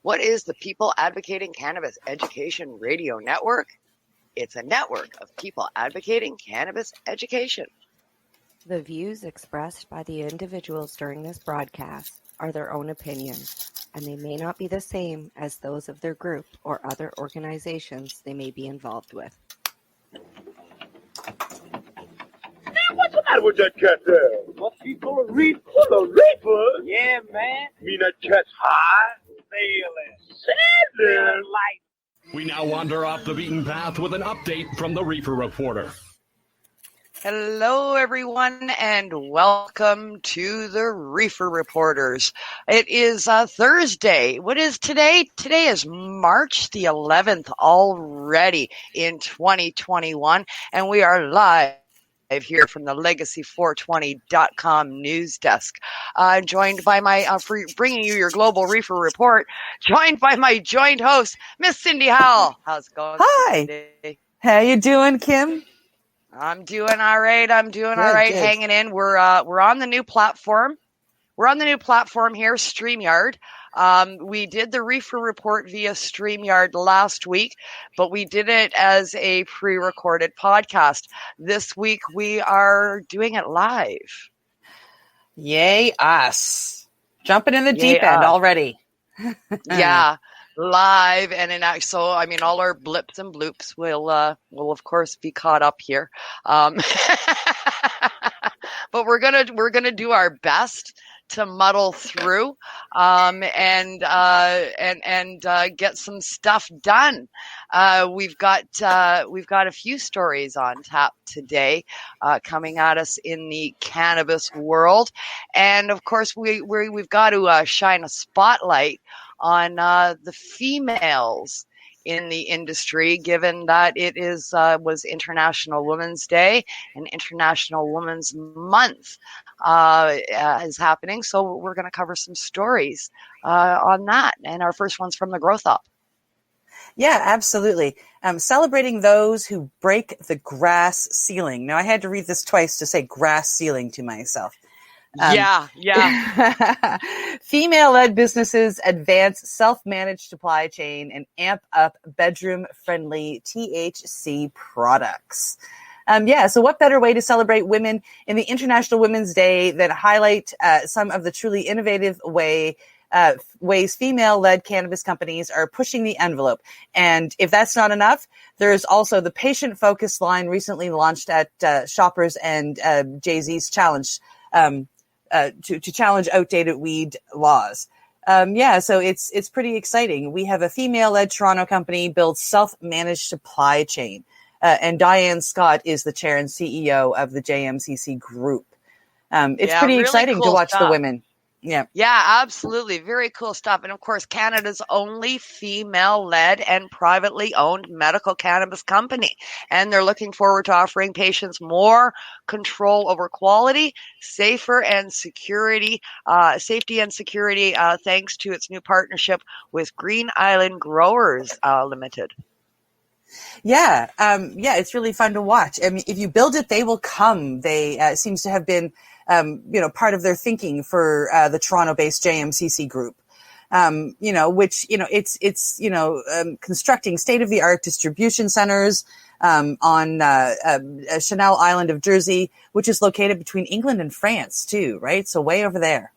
What is the People Advocating Cannabis Education Radio Network? It's a network of people advocating cannabis education. The views expressed by the individuals during this broadcast are their own opinions, and they may not be the same as those of their group or other organizations they may be involved with. What's the matter with that cat there? What, she full of reef? Full of reefers? Yeah, man. Mean that cat's high? Feeling Light. We now wander off the beaten path with an update from the Reefer Reporter. Hello, everyone, and welcome to the Reefer Reporters. It is Thursday. What is today? Today is March the 11th already in 2021, and we are live here from the Legacy420.com news desk. Joined by my, for bringing you your global reefer report, joined by my joint host, Miss Cindy Howell. How's it going? Hi. Today? How you doing, Kim? I'm doing all right. Good. Hanging in. We're on the new platform. We're on the new platform here, StreamYard. We did the Reefer Report via StreamYard last week, but we did it as a pre-recorded podcast. This week, we are doing it live. Yay, us. Jumping in the deep end already. Yeah, live. And so, I mean, all our blips and bloops will of course, be caught up here. But we're gonna do our best to muddle through and get some stuff done. We've got a few stories on tap today coming at us in the cannabis world, and of course we've got to shine a spotlight on the females in the industry, given that it was International Women's Day and International Women's Month is happening. So we're going to cover some stories on that. And our first one's from the Growth Up. Yeah, absolutely. Celebrating those who break the grass ceiling. Now, I had to read this twice to say grass ceiling to myself. Yeah. Female-led businesses advance self-managed supply chain and amp up bedroom-friendly THC products. So what better way to celebrate women in the International Women's Day than highlight some of the truly innovative ways female-led cannabis companies are pushing the envelope. And if that's not enough, there's also the patient-focused line recently launched at Shoppers and Jay-Z's Challenge to challenge outdated weed laws. So it's pretty exciting. We have a female-led Toronto company builds self-managed supply chain. And Diane Scott is the chair and CEO of the JMCC group. It's pretty really exciting cool to watch the women. Yeah, absolutely. Very cool stuff. And of course, Canada's only female-led and privately owned medical cannabis company. And they're looking forward to offering patients more control over quality, safety and security, thanks to its new partnership with Green Island Growers Limited. Yeah, it's really fun to watch. I mean, if you build it, they will come. They seems to have been, part of their thinking for the Toronto-based JMCC group. It's constructing state-of-the-art distribution centers on Chanel Island of Jersey, which is located between England and France too, right? So way over there.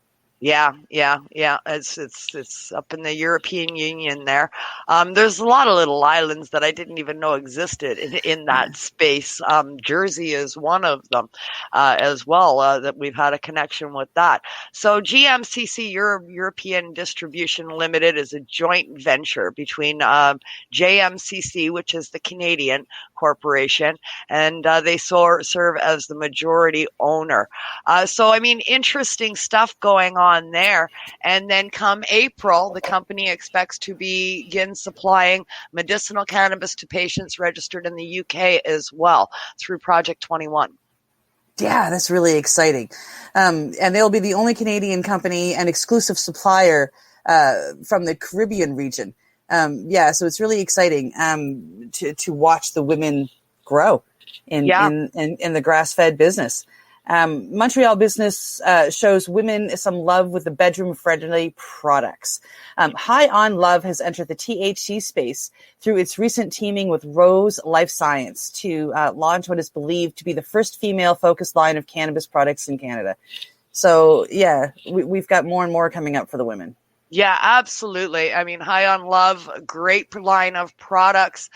Yeah. It's up in the European Union there. There's a lot of little islands that I didn't even know existed in that space. Jersey is one of them as well, that we've had a connection with that. So GMCC, European Distribution Limited, is a joint venture between JMCC, which is the Canadian corporation, and they serve as the majority owner. Interesting stuff going on there. And then come April, the company expects to begin supplying medicinal cannabis to patients registered in the UK as well through Project 21. Yeah, that's really exciting. And they'll be the only Canadian company and exclusive supplier from the Caribbean region. So it's really exciting to watch the women grow in the grass-fed business. Montreal Business shows women some love with the bedroom-friendly products. High on Love has entered the THC space through its recent teaming with Rose Life Science to launch what is believed to be the first female-focused line of cannabis products in Canada. So, yeah, we've got more and more coming up for the women. Yeah, absolutely. I mean, High on Love, a great line of products,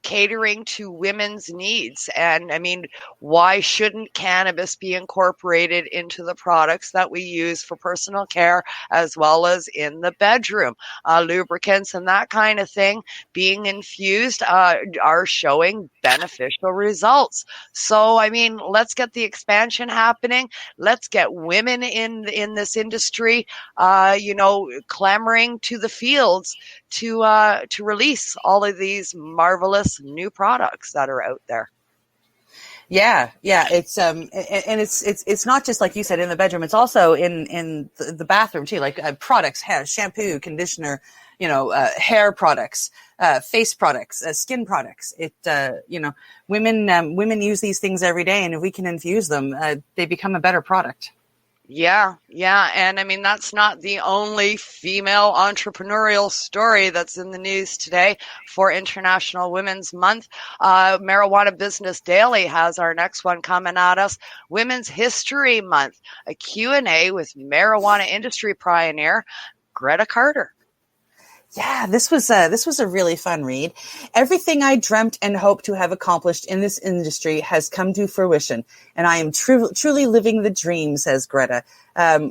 catering to women's needs. And I mean, why shouldn't cannabis be incorporated into the products that we use for personal care as well as in the bedroom? Lubricants and that kind of thing being infused are showing beneficial results. So, I mean, let's get the expansion happening. Let's get women in this industry, clamoring to the fields to release all of these marvelous new products that are out there. Yeah. It's and it's not just like you said in the bedroom. It's also in the bathroom too. Like products, hair, shampoo, conditioner, hair products, face products, skin products. Women use these things every day, and if we can infuse them, they become a better product. Yeah. And I mean, that's not the only female entrepreneurial story that's in the news today for International Women's Month. Marijuana Business Daily has our next one coming at us. Women's History Month, a Q&A with marijuana industry pioneer Greta Carter. Yeah, this was a really fun read. Everything I dreamt and hoped to have accomplished in this industry has come to fruition, and I am truly living the dream, says Greta,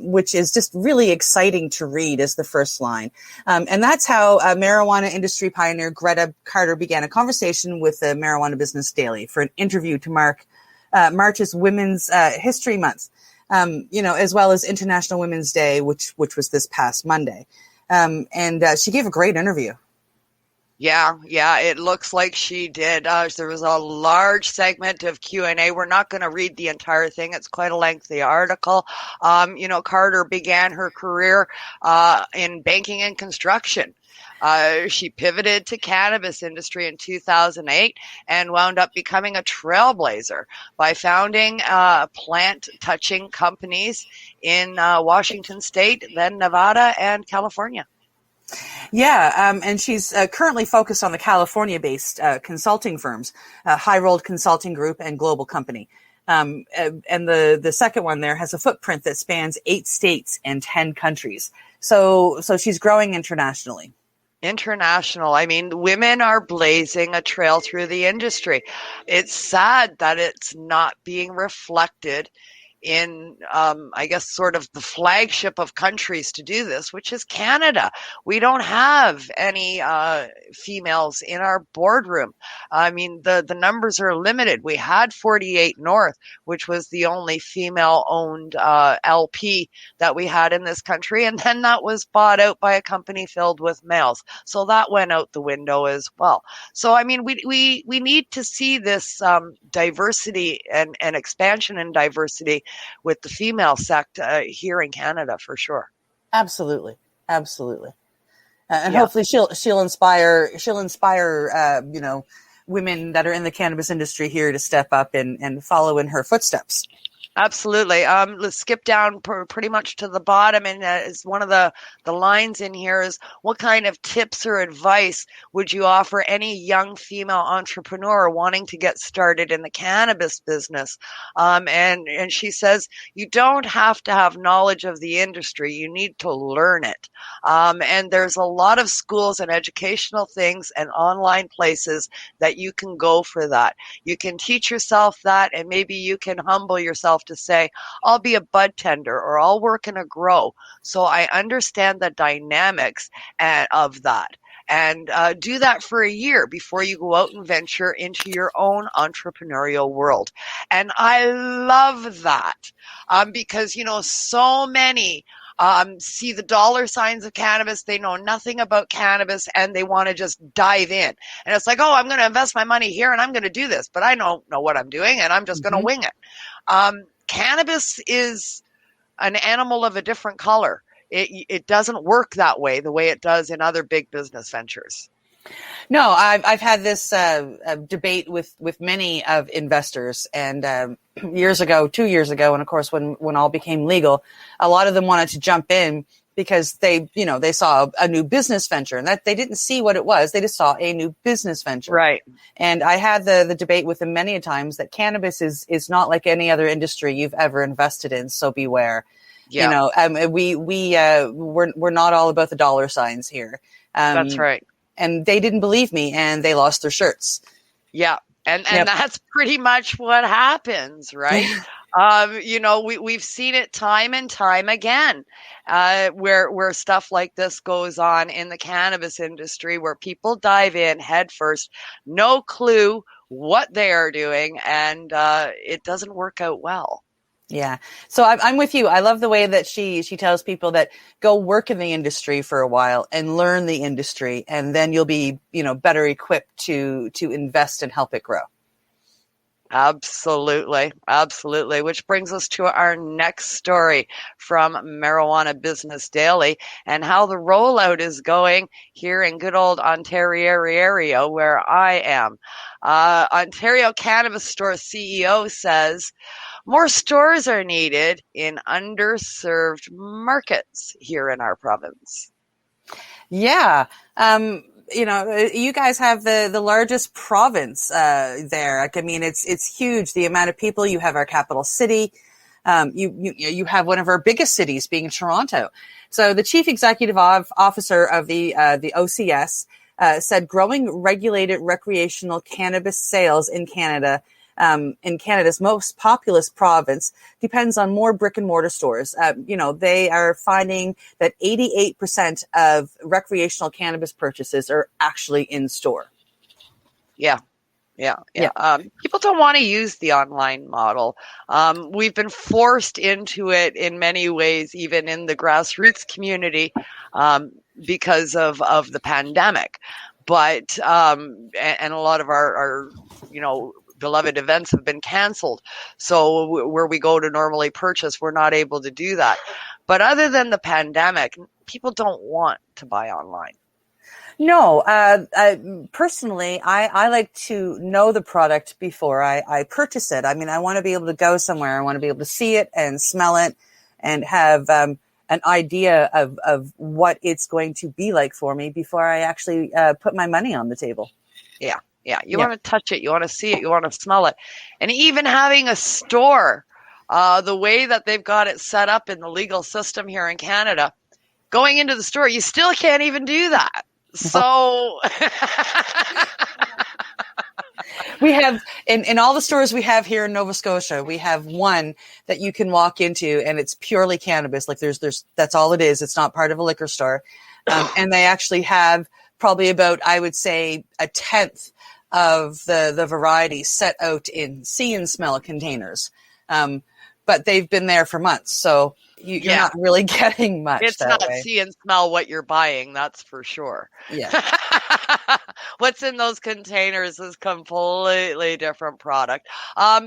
which is just really exciting to read as the first line. And that's how marijuana industry pioneer Greta Carter began a conversation with the Marijuana Business Daily for an interview to mark March's Women's History Month, as well as International Women's Day, which was this past Monday. And she gave a great interview. Yeah, it looks like she did. There was a large segment of Q&A. We're not going to read the entire thing. It's quite a lengthy article. Carter began her career in banking and construction. She pivoted to cannabis industry in 2008 and wound up becoming a trailblazer by founding plant-touching companies in Washington State, then Nevada and California. Yeah, and she's currently focused on the California-based consulting firms, High Rolled Consulting Group and Global Company. And the second one there has a footprint that spans 8 states and 10 countries. So she's growing internationally. International. I mean, women are blazing a trail through the industry. It's sad that it's not being reflected in, I guess, sort of the flagship of countries to do this, which is Canada. We don't have any females in our boardroom. I mean, the numbers are limited. We had 48 North, which was the only female-owned LP that we had in this country, and then that was bought out by a company filled with males. So that went out the window as well. So, I mean, we need to see this diversity and expansion in diversity with the female sect here in Canada for sure. Absolutely. And hopefully she'll inspire women that are in the cannabis industry here to step up and follow in her footsteps. Absolutely. Let's skip down pretty much to the bottom. And it's one of the lines in here is, what kind of tips or advice would you offer any young female entrepreneur wanting to get started in the cannabis business? And she says, you don't have to have knowledge of the industry. You need to learn it. And there's a lot of schools and educational things and online places that you can go for that. You can teach yourself that, and maybe you can humble yourself to say, I'll be a bud tender or I'll work in a grow. So I understand the dynamics of that. And do that for a year before you go out and venture into your own entrepreneurial world. And I love that because, so many see the dollar signs of cannabis. They know nothing about cannabis and they want to just dive in. And it's like, oh, I'm going to invest my money here and I'm going to do this, but I don't know what I'm doing and I'm just going to wing it. Cannabis is an animal of a different color. It doesn't work that way, the way it does in other big business ventures. No, I've had this debate with many of investors, and 2 years ago, and of course when all became legal, a lot of them wanted to jump in because they saw a new business venture, and that they didn't see what it was. They just saw a new business venture. Right. And I had the debate with them many a times that cannabis is not like any other industry you've ever invested in. So beware. Yeah. We're not all about the dollar signs here. That's right. And they didn't believe me, and they lost their shirts. Yeah. And Yep. that's pretty much what happens, right? We've seen it time and time again, where stuff like this goes on in the cannabis industry, where people dive in head first, no clue what they are doing, and it doesn't work out well. Yeah. So I'm with you. I love the way that she tells people that go work in the industry for a while and learn the industry, and then you'll be, better equipped to invest and help it grow. Absolutely. Absolutely. Which brings us to our next story from Marijuana Business Daily, and how the rollout is going here in good old Ontario, where I am. Ontario Cannabis Store CEO says more stores are needed in underserved markets here in our province. Yeah. You guys have the largest province there. Like, I mean, it's huge. The amount of people you have, our capital city. You have one of our biggest cities being Toronto. So the chief executive officer of the OCS said growing regulated recreational cannabis sales in Canada, in Canada's most populous province, depends on more brick and mortar stores. They are finding that 88% of recreational cannabis purchases are actually in store. Yeah. People don't want to use the online model. We've been forced into it in many ways, even in the grassroots community, because of the pandemic. But and a lot of our beloved events have been canceled. So where we go to normally purchase, we're not able to do that. But other than the pandemic, people don't want to buy online. No, personally, I like to know the product before I purchase it. I mean, I want to be able to go somewhere. I want to be able to see it and smell it and have an idea of what it's going to be like for me before I actually put my money on the table. Yeah. You want to touch it. You want to see it. You want to smell it. And even having a store, the way that they've got it set up in the legal system here in Canada, going into the store, you still can't even do that. So we have in all the stores we have here in Nova Scotia, we have one that you can walk into and it's purely cannabis. Like there's that's all it is. It's not part of a liquor store. And they actually have probably about, I would say, a tenth of the variety set out in see and smell containers. But they've been there for months. So you're not really getting much. It's that not way. see and smell what you're buying, that's for sure. Yeah. What's in those containers is completely different product.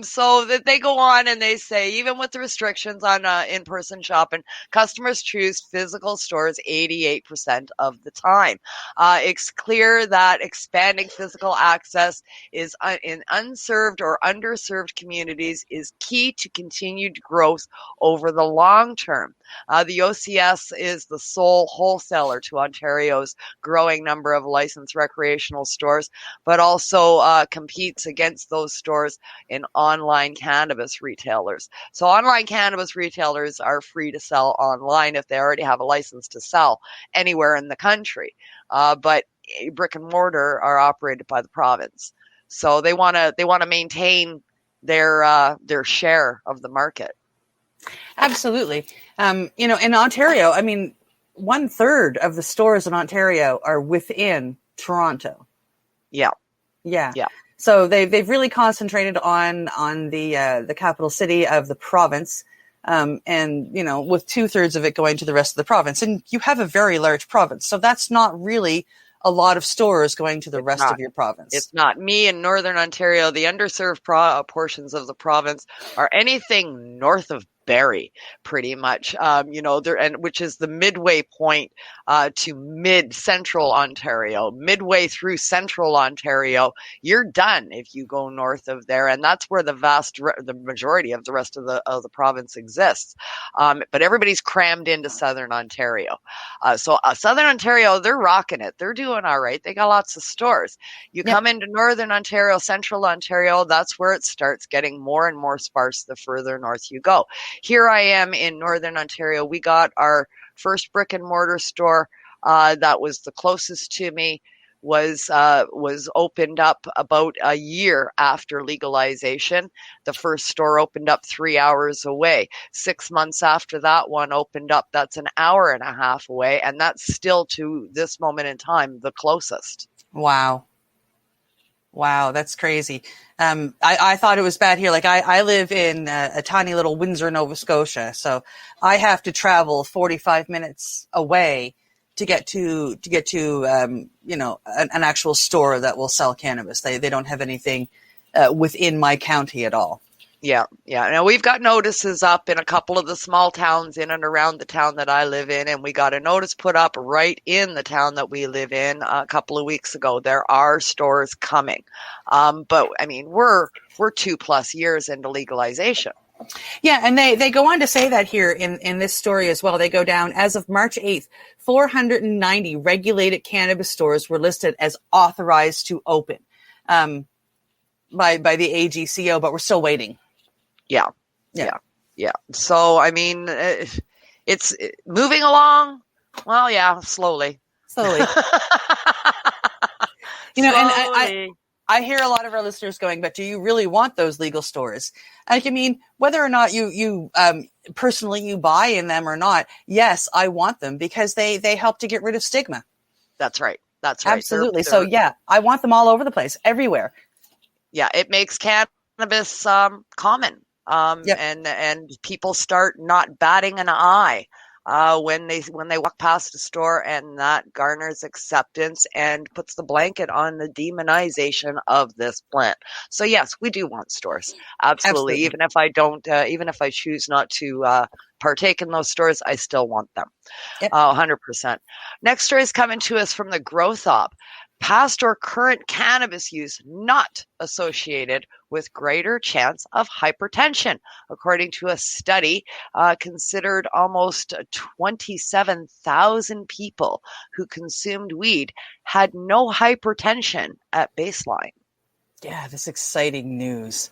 So that they go on and they say, even with the restrictions on in-person shopping, customers choose physical stores 88% of the time. It's clear that expanding physical access is in unserved or underserved communities is key to continued growth over the long term. The OCS is the sole wholesaler to Ontario's growing number of licensed recreational stores, but also competes against those stores in online cannabis retailers. So online cannabis retailers are free to sell online if they already have a license to sell anywhere in the country. But brick and mortar are operated by the province. So they want to maintain their share of the market. Absolutely. In Ontario, I mean, 1/3 of the stores in Ontario are within Toronto. Yeah. So they've really concentrated on the capital city of the province, and with 2/3 of it going to the rest of the province. And you have a very large province, so that's not really a lot of stores going to the rest of your province. It's not. Me in Northern Ontario, the underserved portions of the province are anything north of berry, pretty much. There, and which is the midway point to mid-central Ontario. Midway through central Ontario, you're done if you go north of there, and that's where the majority of the rest of the province exists. But everybody's crammed into southern Ontario. So southern Ontario, they're rocking it. They're doing all right. They got lots of stores. You come into northern Ontario, central Ontario, that's where it starts getting more and more sparse the further north you go. Here I am in northern Ontario. We got our first brick and mortar store that was the closest to me was opened up about a year after legalization. The first store opened up 3 hours away. 6 months after that one opened up, that's an hour and a half away, and that's still to this moment in time the closest. Wow, that's crazy. I thought it was bad here. Like I live in a tiny little Windsor, Nova Scotia, so I have to travel 45 minutes away to get to an actual store that will sell cannabis. They don't have anything within my county at all. Yeah. Now we've got notices up in a couple of the small towns in and around the town that I live in, and we got a notice put up right in the town that we live in a couple of weeks ago. There are stores coming, but I mean we're 2+ years into legalization. Yeah, and they go on to say that here in this story as well. They go down, as of March 8th, 490 regulated cannabis stores were listed as authorized to open by the AGCO, but we're still waiting. Yeah. So, I mean, it's moving along. Well, yeah, slowly. And Slowly. I hear a lot of our listeners going, but do you really want those legal stores? Like, I mean, whether or not you personally you buy in them or not, yes, I want them because they help to get rid of stigma. That's right. Absolutely. So yeah, I want them all over the place, everywhere. Yeah, it makes cannabis common. And people start not batting an eye when they walk past a store, and that garners acceptance and puts the blanket on the demonization of this plant. So yes, we do want stores. Absolutely. Even if I don't, even if I choose not to partake in those stores, I still want them. 100%. Next story is coming to us from the Growth Op. Past or current cannabis use not associated with greater chance of hypertension. According to a study, considered almost 27,000 people who consumed weed had no hypertension at baseline. Yeah, this exciting news.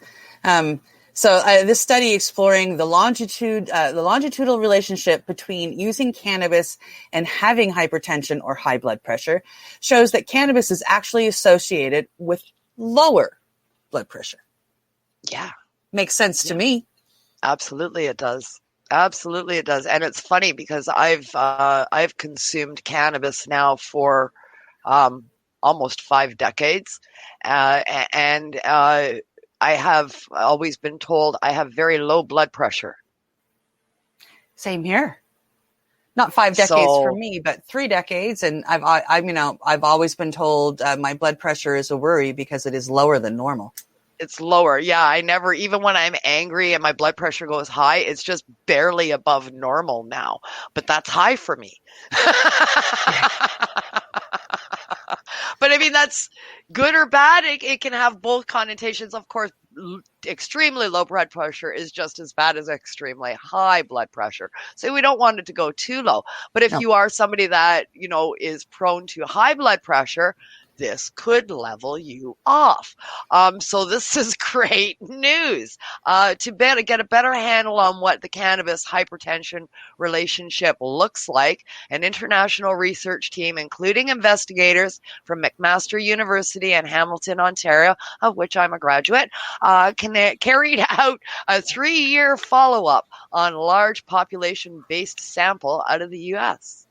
So this study exploring the longitudinal relationship between using cannabis and having hypertension or high blood pressure shows that cannabis is actually associated with lower blood pressure. Yeah. Makes sense to me. Absolutely it does. Absolutely it does. And it's funny because I've consumed cannabis now for almost 5 decades. And I have always been told I have very low blood pressure. Same here. Not 5 decades for me, but 3 decades. And I've always been told my blood pressure is a worry because it is lower than normal. It's lower. Yeah, I never, even when I'm angry and my blood pressure goes high, it's just barely above normal now. But that's high for me. But I mean, that's good or bad. It can have both connotations. Of course, extremely low blood pressure is just as bad as extremely high blood pressure. So we don't want it to go too low. But if you are somebody that, is prone to high blood pressure, this could level you off. So this is great news. To get a better handle on what the cannabis hypertension relationship looks like, an international research team, including investigators from McMaster University and Hamilton, Ontario, of which I'm a graduate, carried out a 3-year follow-up on large population-based sample out of the U.S.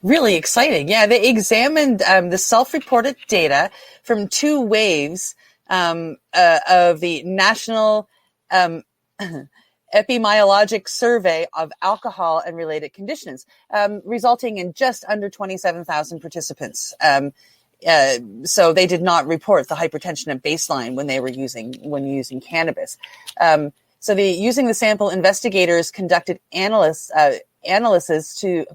Really exciting. Yeah, they examined the self-reported data from 2 waves of the National Epidemiologic Survey of Alcohol and Related Conditions, resulting in just under 27,000 participants. So they did not report the hypertension at baseline when using cannabis. So using the sample, investigators conducted analysis to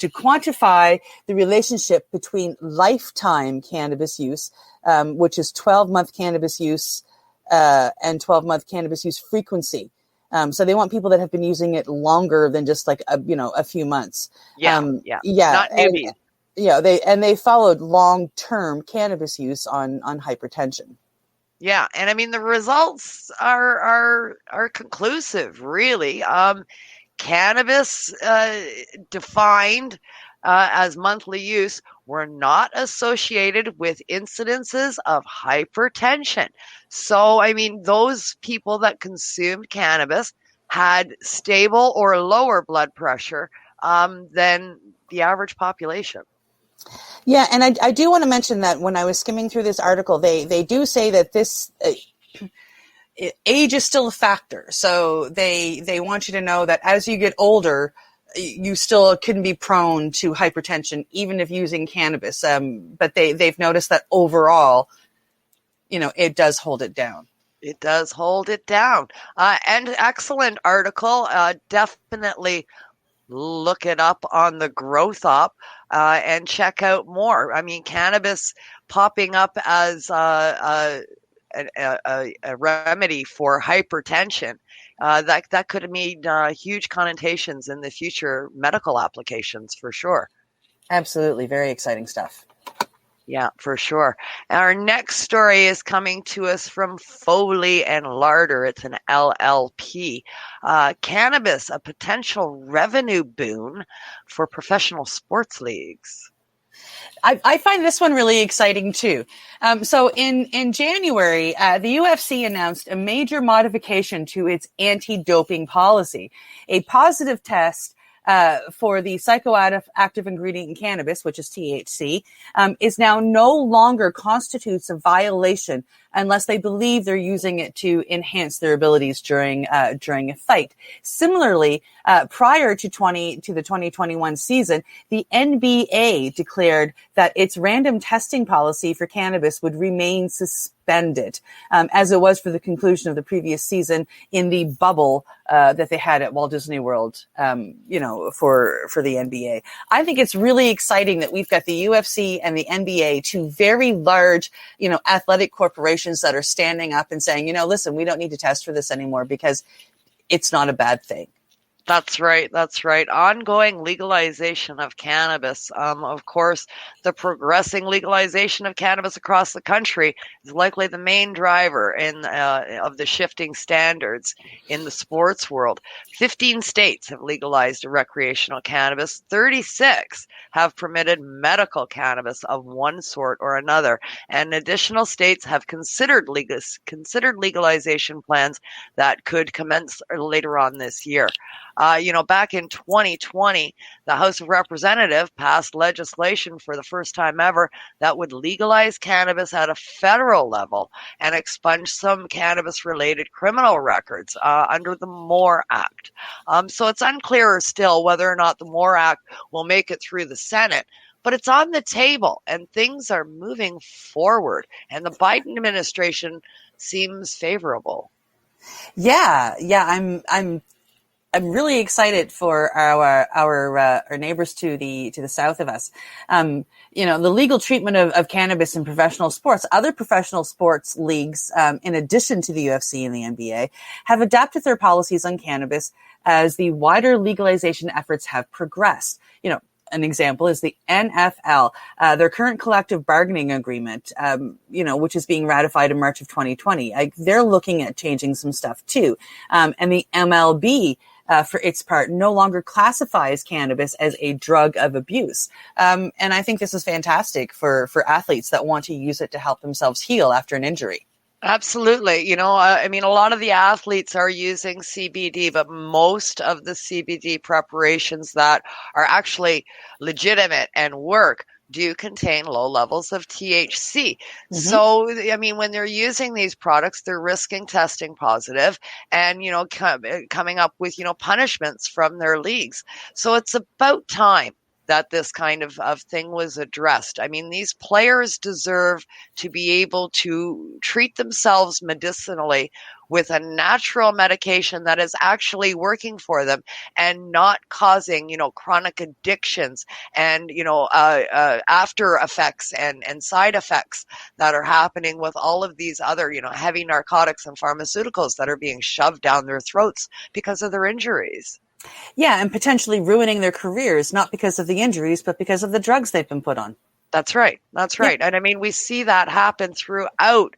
quantify the relationship between lifetime cannabis use, which is 12-month cannabis use, and 12-month cannabis use frequency. So they want people that have been using it longer than just like a few months. Yeah. Not newbies. They followed long-term cannabis use on hypertension. Yeah, and I mean the results are conclusive, really. Cannabis defined as monthly use were not associated with incidences of hypertension. So, I mean, those people that consumed cannabis had stable or lower blood pressure than the average population. Yeah, and I do want to mention that when I was skimming through this article, they do say that this age is still a factor. So they want you to know that as you get older, you still can be prone to hypertension, even if using cannabis. But they've noticed that overall, it does hold it down. It does hold it down. And excellent article. Definitely look it up on the Growth Op and check out more. I mean, cannabis popping up as a remedy for hypertension. That could have made huge connotations in the future medical applications for sure. Absolutely. Very exciting stuff. Yeah, for sure. Our next story is coming to us from Foley and Larder. It's an LLP. Cannabis, a potential revenue boon for professional sports leagues. I find this one really exciting too. So in January, the UFC announced a major modification to its anti-doping policy. A positive test for the psychoactive ingredient in cannabis, which is THC, is now no longer constitutes a violation unless they believe they're using it to enhance their abilities during a fight. Similarly, prior to the 2021 season, the NBA declared that its random testing policy for cannabis would remain suspended, as it was for the conclusion of the previous season in the bubble that they had at Walt Disney World, for the NBA. I think it's really exciting that we've got the UFC and the NBA, two very large, athletic corporations that are standing up and saying, listen, we don't need to test for this anymore because it's not a bad thing. That's right. That's right. Ongoing legalization of cannabis. Of course, the progressing legalization of cannabis across the country is likely the main driver of the shifting standards in the sports world. 15 states have legalized recreational cannabis. 36 have permitted medical cannabis of one sort or another. And additional states have considered legalization plans that could commence later on this year. Back in 2020, the House of Representatives passed legislation for the first time ever that would legalize cannabis at a federal level and expunge some cannabis-related criminal records under the MORE Act. So it's unclear still whether or not the MORE Act will make it through the Senate, but it's on the table and things are moving forward. And the Biden administration seems favorable. Yeah, I'm really excited for our neighbors to the south of us. The legal treatment of cannabis in professional sports, other professional sports leagues, in addition to the UFC and the NBA, have adapted their policies on cannabis as the wider legalization efforts have progressed. An example is the NFL, their current collective bargaining agreement, which is being ratified in March of 2020. They're looking at changing some stuff too. And the MLB, for its part, no longer classifies cannabis as a drug of abuse. And I think this is fantastic for athletes that want to use it to help themselves heal after an injury. Absolutely. A lot of the athletes are using CBD, but most of the CBD preparations that are actually legitimate and work do contain low levels of THC. Mm-hmm. So, when they're using these products, they're risking testing positive and, coming up with, punishments from their leagues. So it's about time that this kind of thing was addressed. I mean, these players deserve to be able to treat themselves medicinally with a natural medication that is actually working for them and not causing, chronic addictions and, after effects and side effects that are happening with all of these other, heavy narcotics and pharmaceuticals that are being shoved down their throats because of their injuries. Yeah, and potentially ruining their careers, not because of the injuries, but because of the drugs they've been put on. That's right. That's right. Yeah. And I mean, we see that happen throughout,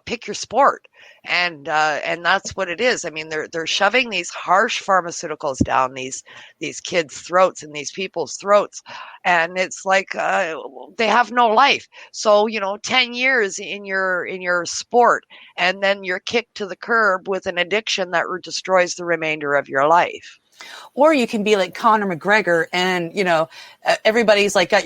pick your sport. And that's what it is. I mean, they're shoving these harsh pharmaceuticals down these kids' throats and these people's throats. And it's like, they have no life. So, 10 years in your sport, and then you're kicked to the curb with an addiction that destroys the remainder of your life. Or you can be like Conor McGregor and, everybody's like got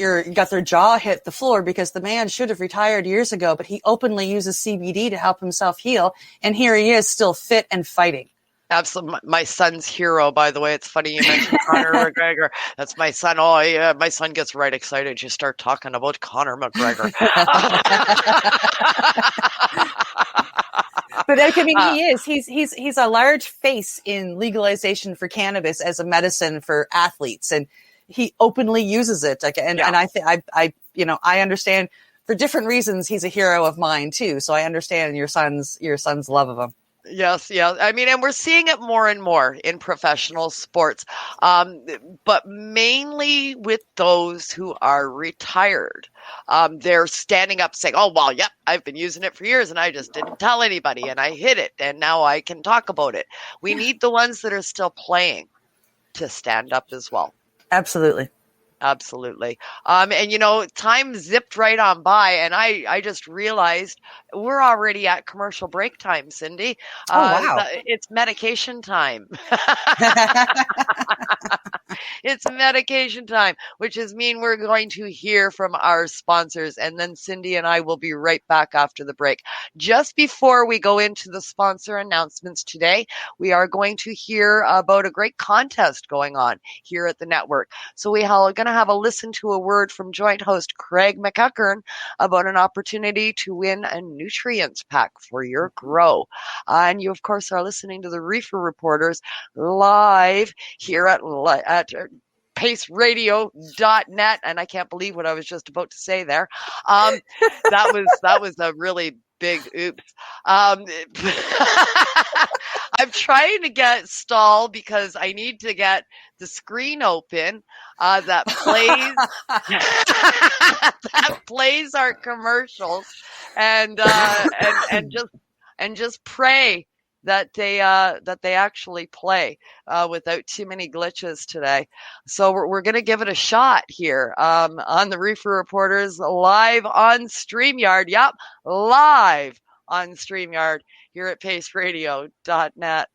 their jaw hit the floor because the man should have retired years ago, but he openly uses CBD to help himself heal. And here he is still fit and fighting. Absolutely. My son's hero, by the way. It's funny you mentioned Conor McGregor. That's my son. Oh, yeah. My son gets right excited. You start talking about Conor McGregor. But I mean, he is. He's a large face in legalization for cannabis as a medicine for athletes, and he openly uses it. And I think I understand for different reasons. He's a hero of mine too. So I understand your son's love of him. Yes, yeah. I mean, and we're seeing it more and more in professional sports, but mainly with those who are retired. They're standing up saying, oh, well, yep, I've been using it for years and I just didn't tell anybody and I hid it and now I can talk about it. We need the ones that are still playing to stand up as well. Absolutely. Absolutely. And time zipped right on by, and I just realized we're already at commercial break time, Cindy. Wow. It's medication time. It's medication time, which is we're going to hear from our sponsors, and then Cindy and I will be right back after the break. Just before we go into the sponsor announcements today, we are going to hear about a great contest going on here at the network. So we are going to have a listen to a word from joint host Craig McEachern about an opportunity to win a nutrients pack for your grow. And you, of course, are listening to the Reefer Reporters live here at paceradio.net, and I can't believe what I was just about to say there. That was a really big oops. I'm trying to get stall because I need to get the screen open that plays our commercials and just pray that they actually play without too many glitches today. So we're going to give it a shot here on the Reefer Reporters live on StreamYard. Yep, live on StreamYard here at paceradio.net.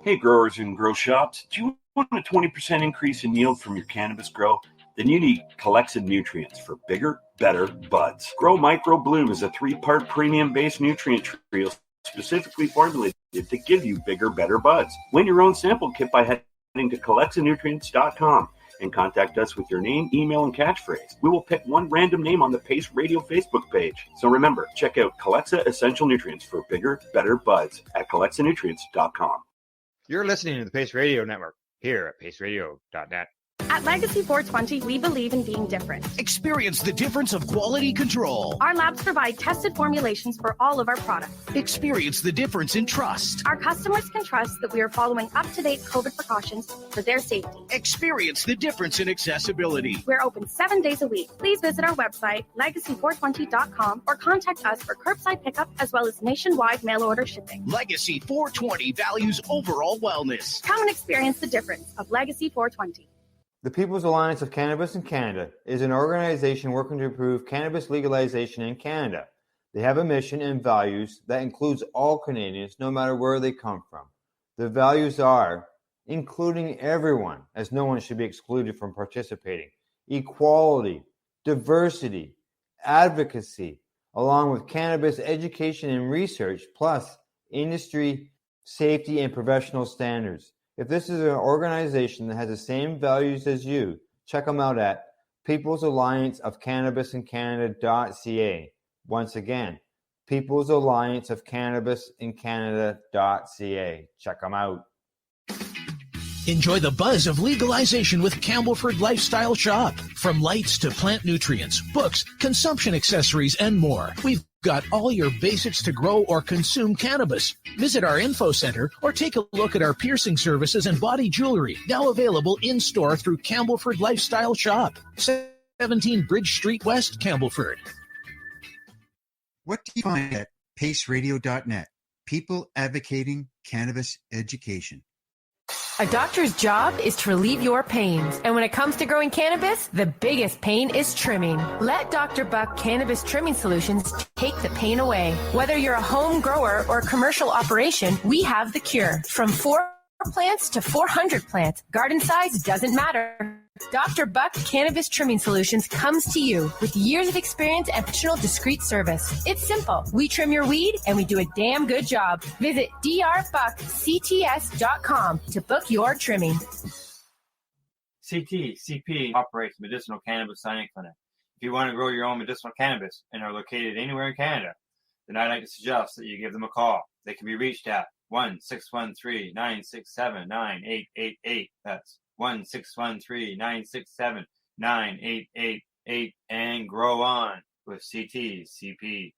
Hey, growers and grow shops. Do you want a 20% increase in yield from your cannabis grow? Then you need Calexa nutrients for bigger, better buds. Grow Micro Bloom is a 3-part premium-based nutrient trio specifically formulated to give you bigger, better buds. Win your own sample kit by heading to CalexaNutrients.com and contact us with your name, email, and catchphrase. We will pick one random name on the Pace Radio Facebook page. So remember, check out Calexa Essential Nutrients for bigger, better buds at CalexaNutrients.com. You're listening to the Pace Radio Network here at paceradio.net. At Legacy 420, we believe in being different. Experience the difference of quality control. Our labs provide tested formulations for all of our products. Experience the difference in trust. Our customers can trust that we are following up-to-date COVID precautions for their safety. Experience the difference in accessibility. We're open 7 days a week. Please visit our website, legacy420.com, or contact us for curbside pickup as well as nationwide mail order shipping. Legacy 420 values overall wellness. Come and experience the difference of Legacy 420. The People's Alliance of Cannabis in Canada is an organization working to improve cannabis legalization in Canada. They have a mission and values that includes all Canadians, no matter where they come from. The values are including everyone, as no one should be excluded from participating, equality, diversity, advocacy, along with cannabis education and research, plus industry, safety, and professional standards. If this is an organization that has the same values as you, Check them out at People's Alliance of Cannabis in Canada.ca. Once again, People's Alliance of Cannabis in Canada.ca. Check them out. Enjoy the buzz of legalization with Campbellford Lifestyle Shop. From lights to plant nutrients, books, consumption accessories, and more, we've got all your basics to grow or consume cannabis. Visit our info center or take a look at our piercing services and body jewelry, now available in-store through Campbellford Lifestyle Shop, 17 Bridge Street West, Campbellford. What do you find at paceradio.net? People advocating cannabis education. A doctor's job is to relieve your pains. And when it comes to growing cannabis, the biggest pain is trimming. Let Dr. Buck Cannabis Trimming Solutions take the pain away. Whether you're a home grower or a commercial operation, we have the cure. From 4 plants to 400 plants, garden size doesn't matter. Dr. Buck Cannabis Trimming Solutions comes to you with years of experience and professional discreet service. It's simple. We trim your weed and we do a damn good job. Visit drbuckcts.com to book your trimming. CP operates medicinal cannabis signing clinic. If you want to grow your own medicinal cannabis and are located anywhere in Canada, then I'd like to suggest that you give them a call. They can be reached at 1-613-967-9888. That's 1-613-967-9888, and grow on with CTCP.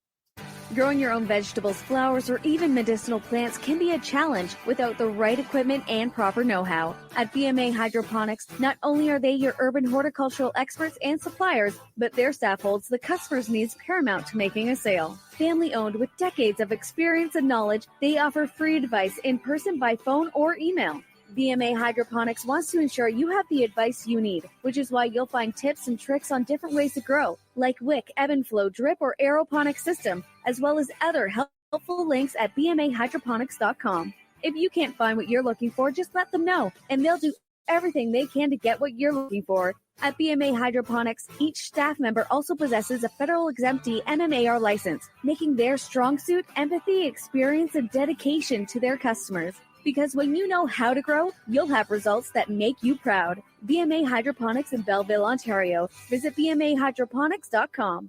Growing your own vegetables, flowers, or even medicinal plants can be a challenge without the right equipment and proper know-how. At BMA Hydroponics, not only are they your urban horticultural experts and suppliers, but their staff holds the customer's needs paramount to making a sale. Family-owned with decades of experience and knowledge, they offer free advice in person, by phone, or email. BMA Hydroponics wants to ensure you have the advice you need, which is why you'll find tips and tricks on different ways to grow, like wick, ebb and flow, drip, or aeroponic system, as well as other helpful links at bmahydroponics.com. If you can't find what you're looking for, just let them know, and they'll do everything they can to get what you're looking for. At BMA Hydroponics, each staff member also possesses a federal exemptee MMAR license, making their strong suit empathy, experience, and dedication to their customers. Because when you know how to grow, you'll have results that make you proud. BMA Hydroponics in Belleville, Ontario. Visit bmahydroponics.com.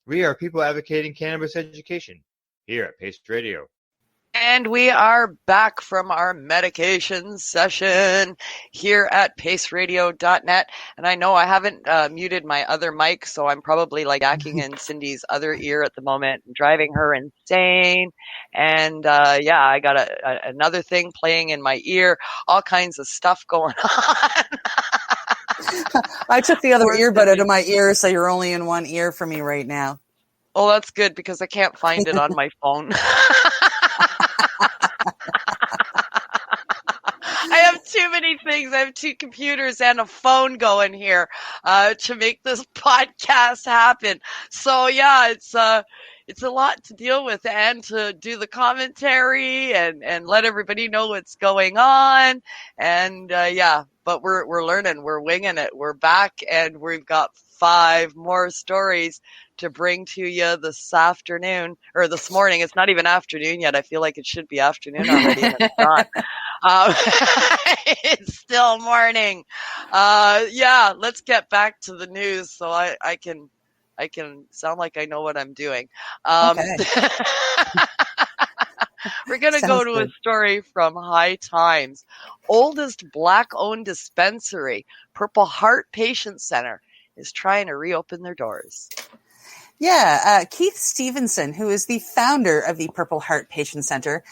We are people advocating cannabis education here at Pace Radio. And we are back from our medication session here at paceradio.net. And I know I haven't muted my other mic, so I'm probably like hacking in Cindy's other ear at the moment, driving her insane. And I got another thing playing in my ear, all kinds of stuff going on. I took the other earbud out of my ear, so you're only in one ear for me right now. Oh, that's good because I can't find it on my phone. I have too many things. I have 2 computers and a phone going here to make this podcast happen. So yeah, it's a lot to deal with and to do the commentary and let everybody know what's going on. And but we're learning, we're winging it. We're back and we've got 5 more stories to bring to you this afternoon or this morning. It's not even afternoon yet. I feel like it should be afternoon already, and it's not. It's still morning. Let's get back to the news so I can sound like I know what I'm doing. Okay. We're going to go to a story from High Times. Oldest Black-owned dispensary, Purple Heart Patient Center, is trying to reopen their doors. Yeah, Keith Stevenson, who is the founder of the Purple Heart Patient Center,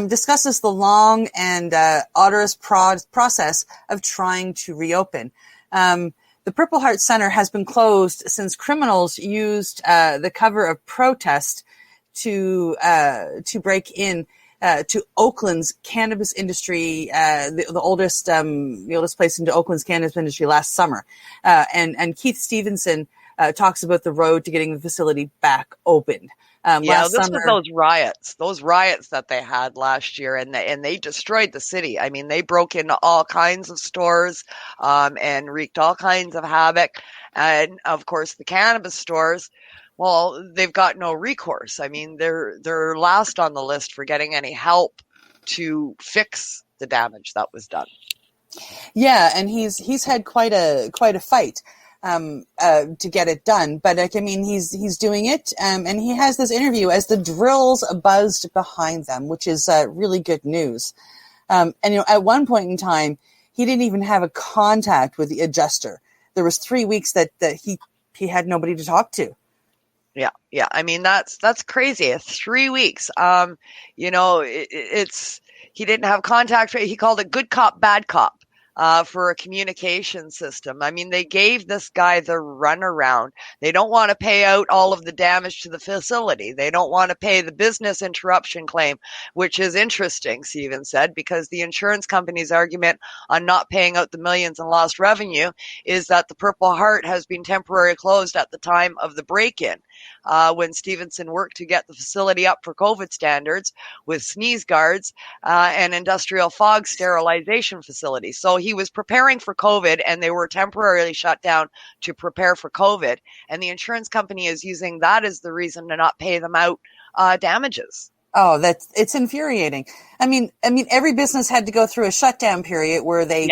discusses the long and arduous process of trying to reopen. The Purple Heart Center has been closed since criminals used the cover of protest to break in to Oakland's cannabis industry, the oldest place into Oakland's cannabis industry last summer. And Keith Stevenson talks about the road to getting the facility back open. Was those riots that they had last year, and they destroyed the city. I mean, they broke into all kinds of stores and wreaked all kinds of havoc. And of course, the cannabis stores, well, they've got no recourse. I mean, they're last on the list for getting any help to fix the damage that was done. Yeah, and he's had quite a fight to get it done. But he's doing it, and he has this interview as the drills buzzed behind them, which is really good news. And at one point in time, he didn't even have a contact with the adjuster. There was 3 weeks that he had nobody to talk to. Yeah. I mean, that's crazy. 3 weeks. It's he didn't have contact. He called it good cop, bad cop. For a communication system. I mean, they gave this guy the runaround. They don't want to pay out all of the damage to the facility. They don't want to pay the business interruption claim, which is interesting, Stephen said, because the insurance company's argument on not paying out the millions in lost revenue is that the Purple Heart has been temporarily closed at the time of the break-in. When Stevenson worked to get the facility up for COVID standards with sneeze guards and industrial fog sterilization facilities. So he was preparing for COVID, and they were temporarily shut down to prepare for COVID. And the insurance company is using that as the reason to not pay them out damages. Oh, it's infuriating. I mean, every business had to go through a shutdown period where they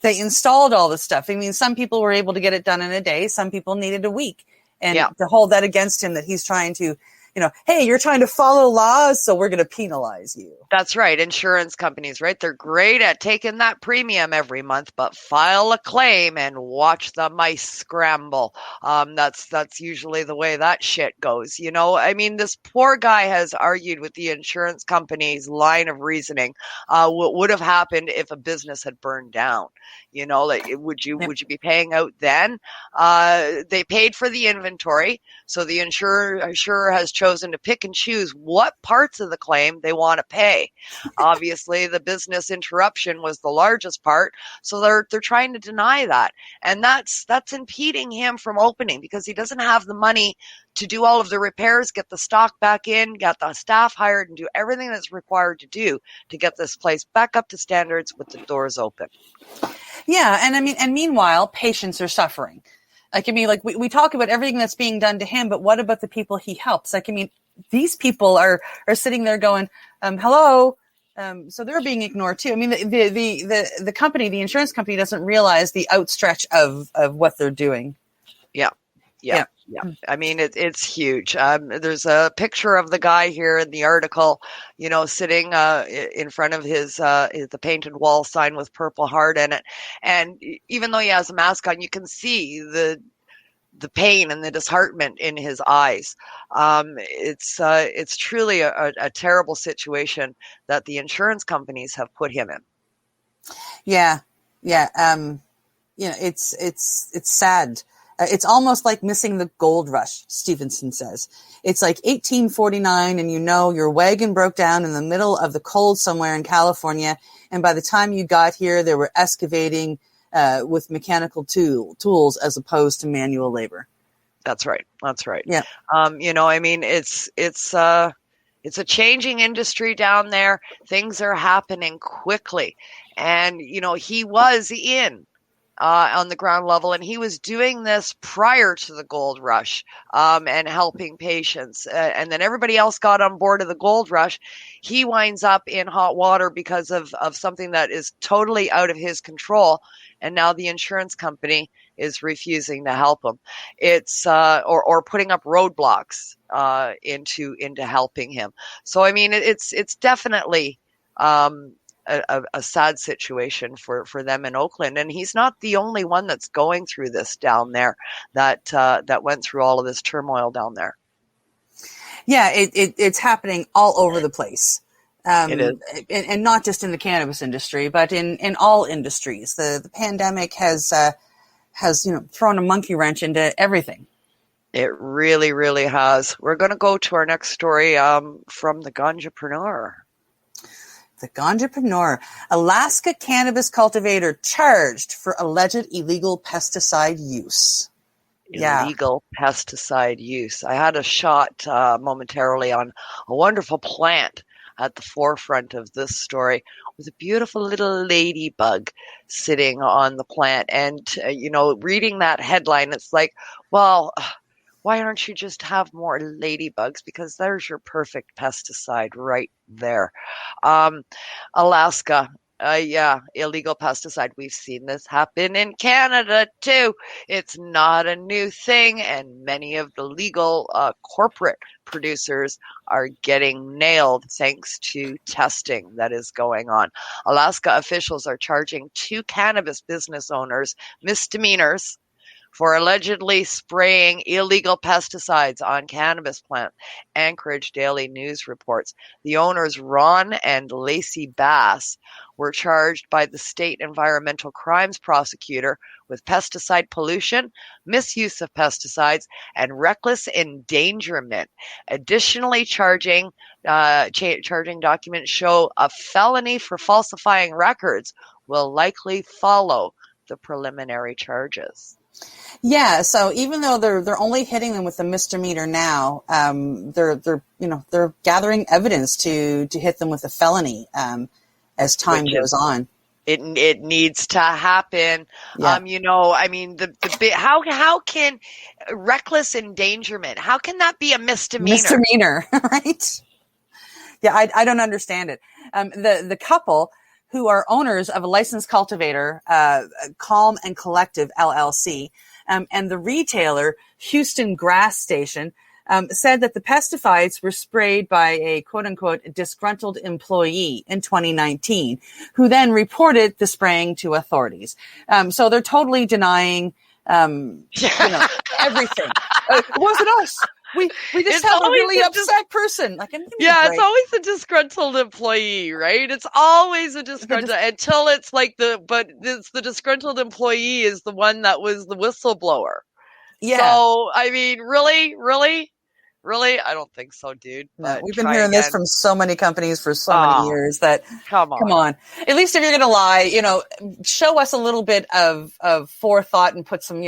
installed all the stuff. I mean, some people were able to get it done in a day. Some people needed a week. And to hold that against him, that he's trying to, hey, you're trying to follow laws, so we're going to penalize you. That's right. Insurance companies, right? They're great at taking that premium every month, but file a claim and watch the mice scramble. That's usually the way that shit goes. I mean, this poor guy has argued with the insurance company's line of reasoning. What would have happened if a business had burned down? Would you be paying out then? They paid for the inventory, so the insurer has chosen to pick and choose what parts of the claim they want to pay. Obviously, the business interruption was the largest part, so they're trying to deny that, and that's impeding him from opening because he doesn't have the money to do all of the repairs, get the stock back in, get the staff hired, and do everything that's required to do to get this place back up to standards with the doors open. Yeah, and meanwhile, patients are suffering. We talk about everything that's being done to him, but what about the people he helps? These people are sitting there going, hello. So they're being ignored too. I mean, the company, the insurance company doesn't realize the outstretch of what they're doing. Yeah. I mean, it's huge. There's a picture of the guy here in the article, sitting in front of the painted wall sign with Purple Heart in it. And even though he has a mask on, you can see the pain and the disheartenment in his eyes. It's truly a terrible situation that the insurance companies have put him in. Yeah. It's sad. It's almost like missing the gold rush, Stevenson says. It's like 1849 and your wagon broke down in the middle of the cold somewhere in California. And by the time you got here, they were excavating with mechanical tools as opposed to manual labor. That's right. Yeah. It's a changing industry down there. Things are happening quickly. And, he was in on the ground level, and he was doing this prior to the gold rush and helping patients. And then everybody else got on board of the gold rush. He winds up in hot water because of something that is totally out of his control. And now the insurance company is refusing to help him. It's or putting up roadblocks into helping him. So I mean, it's definitely a sad situation for them in Oakland, and he's not the only one that's going through this down there. That went through all of this turmoil down there. Yeah, it's happening all over the place. It is. And not just in the cannabis industry, but in all industries. The pandemic has thrown a monkey wrench into everything. It really, really has. We're going to go to our next story from the Ganjapreneur. The Ganjapreneur, Alaska cannabis cultivator charged for alleged illegal pesticide use. Illegal pesticide use. I had a shot momentarily on a wonderful plant at the forefront of this story with a beautiful little ladybug sitting on the plant. And, reading that headline, it's like, well, why aren't you just have more ladybugs? Because there's your perfect pesticide right there. Alaska, illegal pesticide. We've seen this happen in Canada too. It's not a new thing, and many of the legal corporate producers are getting nailed thanks to testing that is going on. Alaska officials are charging 2 cannabis business owners misdemeanors for allegedly spraying illegal pesticides on cannabis plants. Anchorage Daily News reports the owners, Ron and Lacey Bass, were charged by the state environmental crimes prosecutor with pesticide pollution, misuse of pesticides, and reckless endangerment. Additionally, charging documents show a felony for falsifying records will likely follow the preliminary charges. Yeah, so even though they're only hitting them with a misdemeanor now, they're gathering evidence to hit them with a felony as time goes on. It needs to happen. Yeah. How can reckless endangerment? How can that be a misdemeanor? Misdemeanor, right? Yeah, I don't understand it. The couple, who are owners of a licensed cultivator, Calm and Collective LLC, and the retailer, Houston Grass Station, said that the pesticides were sprayed by a quote-unquote disgruntled employee in 2019, who then reported the spraying to authorities. So they're totally denying everything. It wasn't us. We just have a really upset person. It's always a disgruntled employee, right? It's always a disgruntled until it's it's the disgruntled employee is the one that was the whistleblower. Yeah. So, I mean, really? I don't think so, dude. No, we've been hearing this from so many companies for so many years that come on. At least if you're going to lie, show us a little bit of forethought and put some,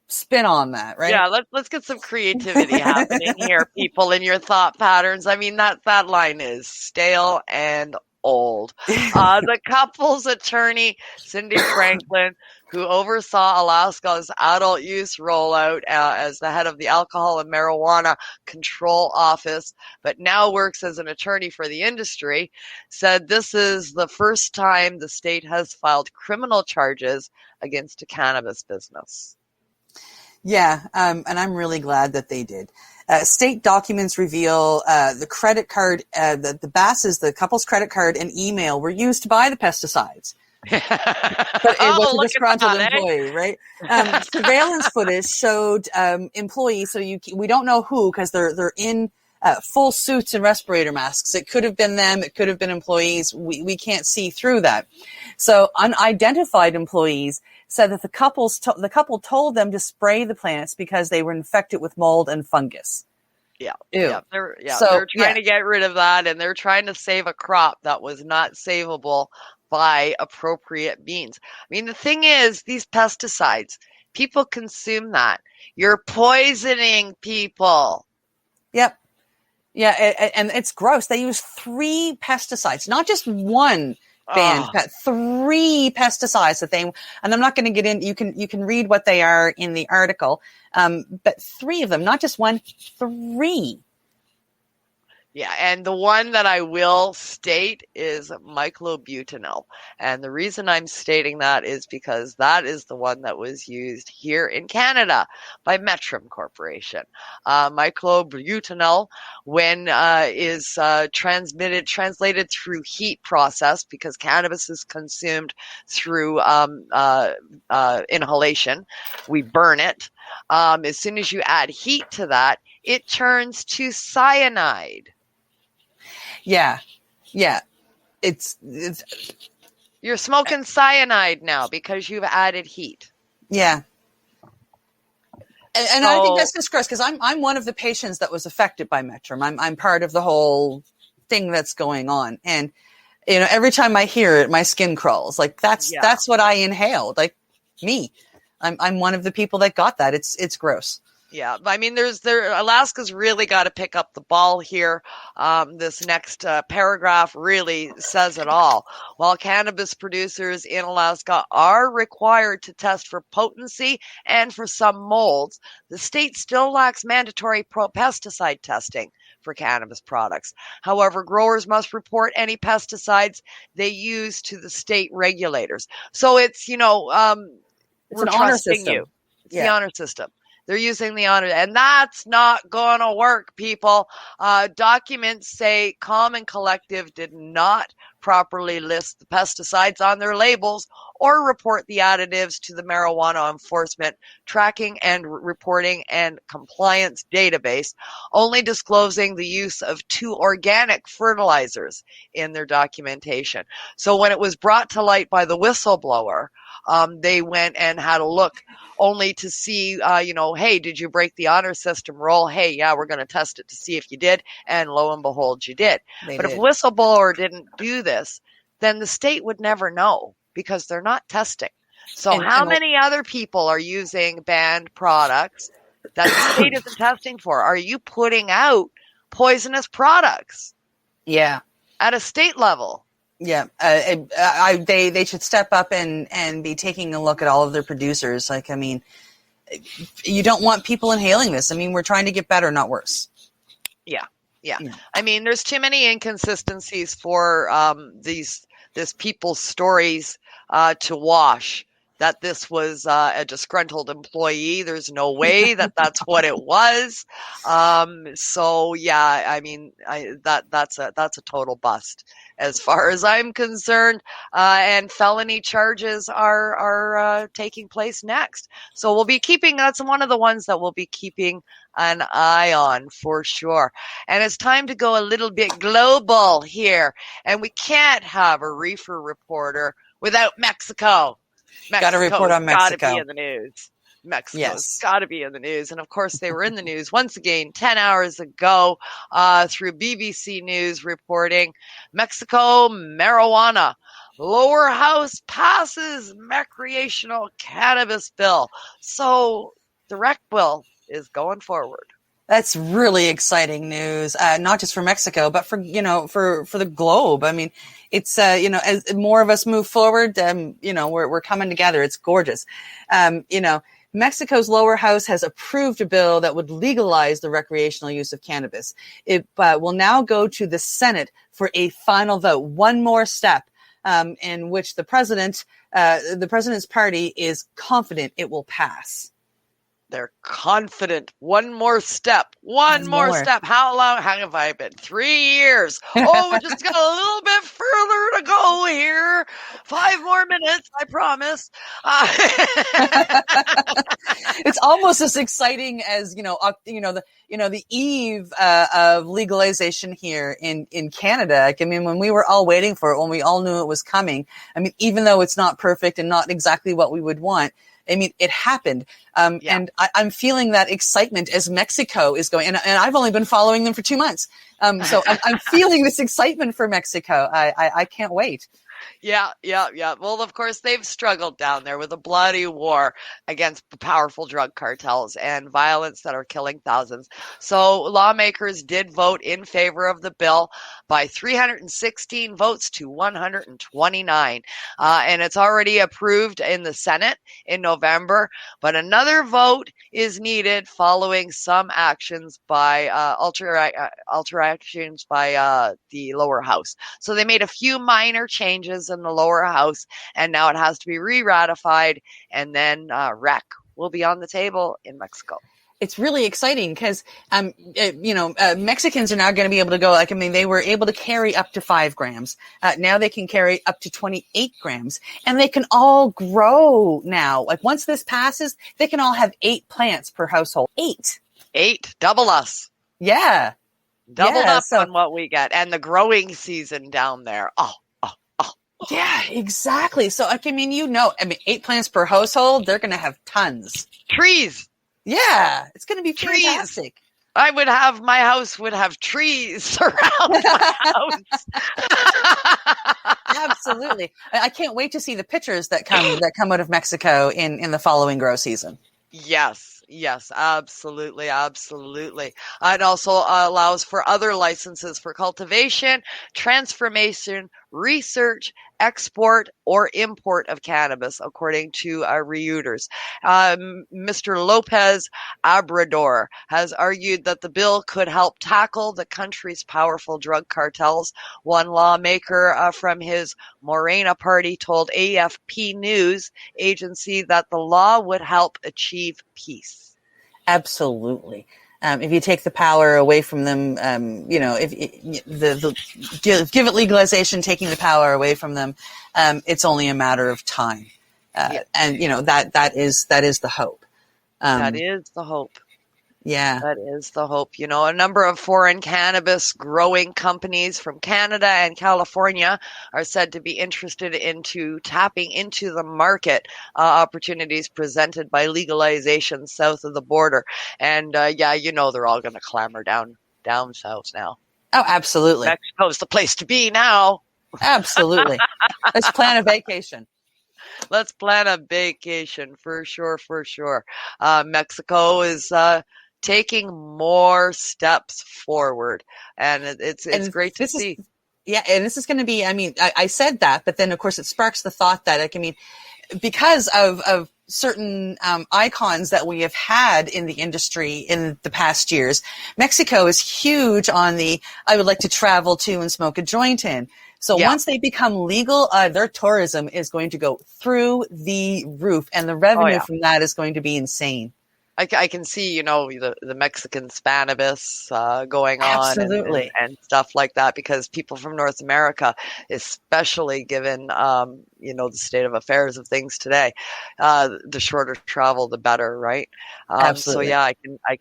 spin on that, right? Yeah, let's get some creativity happening here, people, in your thought patterns. I mean, that line is stale and old. The couple's attorney, Cindy Franklin, who oversaw Alaska's adult use rollout as the head of the Alcohol and Marijuana Control Office, but now works as an attorney for the industry, said this is the first time the state has filed criminal charges against a cannabis business. Yeah, and I'm really glad that they did. State documents reveal the credit card, the Basses, the couple's credit card and email were used to buy the pesticides. But it was a disgruntled employee, right? Surveillance footage showed employees, so we don't know who, because they're in full suits and respirator masks. It could have been them. It could have been employees. We can't see through that. So unidentified employees said that the couple told them to spray the plants because they were infected with mold and fungus. Yeah. Ew. Yeah. They're trying to get rid of that, and they're trying to save a crop that was not savable by appropriate means. I mean, the thing is, these pesticides, people consume that. You're poisoning people. Yep. Yeah, and it's gross. They use 3 pesticides, not just one banned, 3 pesticides that and I'm not going to get in. You can read what they are in the article, but 3 of them, not just one, 3. Yeah, and the one that I will state is myclobutanil. And the reason I'm stating that is because that is the one that was used here in Canada by Metrum Corporation. Myclobutanil, when is translated through heat process, because cannabis is consumed through inhalation. We burn it. As soon as you add heat to that, it turns to cyanide. Yeah. It's you're smoking cyanide now because you've added heat. Yeah. And I think that's just gross, because I'm one of the patients that was affected by Metrum. I'm part of the whole thing that's going on. And every time I hear it, my skin crawls. Like that's what I inhaled. Like me. I'm one of the people that got that. It's gross. Yeah, I mean, Alaska's really got to pick up the ball here. This next paragraph really says it all. While cannabis producers in Alaska are required to test for potency and for some molds, the state still lacks mandatory pesticide testing for cannabis products. However, growers must report any pesticides they use to the state regulators. So it's, It's we're an honor trusting system. you. It's the honor system. They're using the honor, and that's not going to work, people. Documents say Common Collective did not properly list the pesticides on their labels or report the additives to the Marijuana Enforcement Tracking and Reporting and Compliance Database, only disclosing the use of 2 organic fertilizers in their documentation. So when it was brought to light by the whistleblower, they went and had a look only to see, hey, did you break the honor system rule? Hey, yeah, we're going to test it to see if you did. And lo and behold, you did. But if a whistleblower didn't do this, then the state would never know because they're not testing. So how many other people are using banned products that the state isn't testing for? Are you putting out poisonous products? Yeah. At a state level? Yeah, they should step up and be taking a look at all of their producers. Like, I mean, you don't want people inhaling this. I mean, we're trying to get better, not worse. Yeah. I mean, there's too many inconsistencies for this people's stories to wash. That this was a disgruntled employee. There's no way that that's what it was. So yeah, I mean, that's a total bust as far as I'm concerned. And felony charges are taking place next. So we'll be that's one of the ones that we'll be keeping an eye on for sure. And it's time to go a little bit global here. And we can't have a reefer reporter without Mexico. Got to report on Mexico. Got to be in the news. Mexico's got to be in the news. And of course, they were in the news once again 10 hours ago through BBC News reporting Mexico marijuana. Lower house passes recreational cannabis bill. So the rec bill is going forward. That's really exciting news, not just for Mexico, but for the globe. I mean, it's, as more of us move forward, we're coming together. It's gorgeous. Mexico's lower house has approved a bill that would legalize the recreational use of cannabis. It will now go to the Senate for a final vote. One more step, in which the president's party is confident it will pass. They're confident. One more step. One more step. How long have I been? 3 years. Oh, we just got a little bit further to go here. 5 more minutes, I promise. It's almost as exciting as the eve of legalization here in Canada. I mean, when we were all waiting for it, when we all knew it was coming. I mean, even though it's not perfect and not exactly what we would want. I mean, it happened. And I'm feeling that excitement as Mexico is going. And I've only been following them for 2 months. So I'm feeling this excitement for Mexico. I can't wait. Yeah. Well, of course, they've struggled down there with a bloody war against powerful drug cartels and violence that are killing thousands. So lawmakers did vote in favor of the bill by 316 votes to 129. And it's already approved in the Senate in November. But another vote is needed following some actions by alterations by the lower house. So they made a few minor changes in the lower house, and now it has to be re-ratified, and then rec will be on the table in Mexico. It's really exciting because, Mexicans are now going to be able to go, they were able to carry up to 5 grams. Now they can carry up to 28 grams, and they can all grow now. Like once this passes, they can all have 8 plants per household. 8. Double us. Yeah. Doubled up on what we get. And the growing season down there. Oh. Yeah, exactly. So, 8 plants per household, they're going to have tons. Trees. Yeah, it's going to be fantastic. My house would have trees around my house. Absolutely. I can't wait to see the pictures that come out of Mexico in the following grow season. Yes. Yes, absolutely, absolutely. It also allows for other licenses for cultivation, transformation, research, export, or import of cannabis, according to Reuters. Mr. Lopez Obrador has argued that the bill could help tackle the country's powerful drug cartels. One lawmaker from his Morena party told AFP News agency that the law would help achieve peace. Absolutely. If you take the power away from them, if give it legalization, taking the power away from them, it's only a matter of time. And that is the hope. That is the hope. Yeah. That is the hope. A number of foreign cannabis growing companies from Canada and California are said to be interested into tapping into the market opportunities presented by legalization south of the border. And they're all going to clamor down south now. Oh, absolutely. Mexico's the place to be now. Absolutely. Let's plan a vacation. Let's plan a vacation for sure, for sure. Mexico is taking more steps forward, and it's great to see. And this is going to be, I said that, but then of course it sparks the thought that, because of certain icons that we have had in the industry in the past years, Mexico is huge on I would like to travel to and smoke a joint in. So once they become legal, their tourism is going to go through the roof, and the revenue from that is going to be insane. I can see, the Mexican Spannabis going on and stuff like that, because people from North America, especially given, the state of affairs of things today, the shorter travel, the better, right? Absolutely. So yeah, I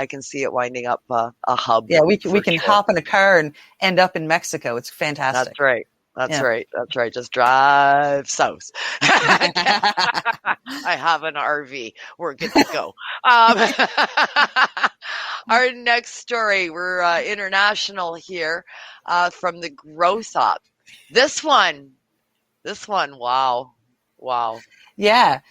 can see it winding up a hub. Yeah, we can hop in a car and end up in Mexico. It's fantastic. That's right. That's right. Just drive south. I have an RV. We're good to go. Our next story, we're international here, from the Growth Up. This one, wow. Yeah.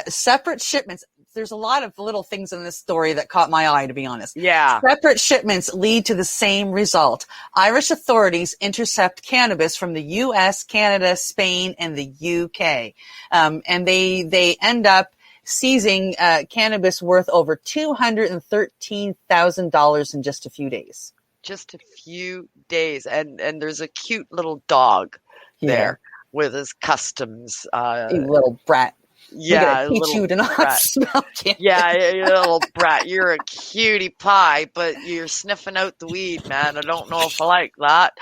Separate shipments. There's a lot of little things in this story that caught my eye, to be honest. Yeah. Separate shipments lead to the same result. Irish authorities intercept cannabis from the U.S., Canada, Spain, and the U.K. And they end up seizing cannabis worth over $213,000 in just a few days. Just a few days. And there's a cute little dog there with his customs. You little brat. Yeah, teach you to not smell cannabis. Yeah, you little brat. You're a cutie pie, but you're sniffing out the weed, man. I don't know if I like that.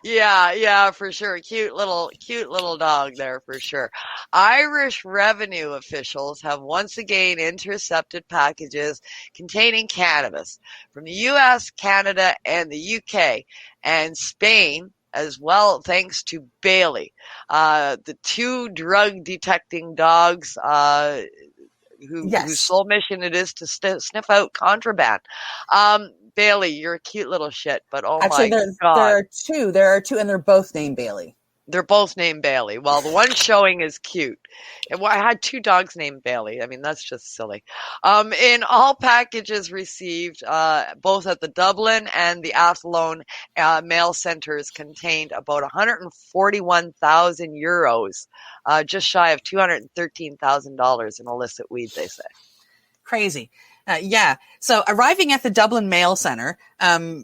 Yeah, for sure. Cute little dog there for sure. Irish revenue officials have once again intercepted packages containing cannabis from the U.S., Canada, and the U.K. and Spain as well, thanks to Bailey, the two drug detecting dogs whose sole mission it is to sniff out contraband. Bailey, you're a cute little shit, but Actually, my God. There are two, and they're both named Bailey. They're both named Bailey. Well, the one showing is cute. I had two dogs named Bailey. That's just silly. In all packages received, both at the Dublin and the Athlone mail centers contained about 141,000 euros, just shy of $213,000 in illicit weed, they say. Crazy. So arriving at the Dublin Mail Center,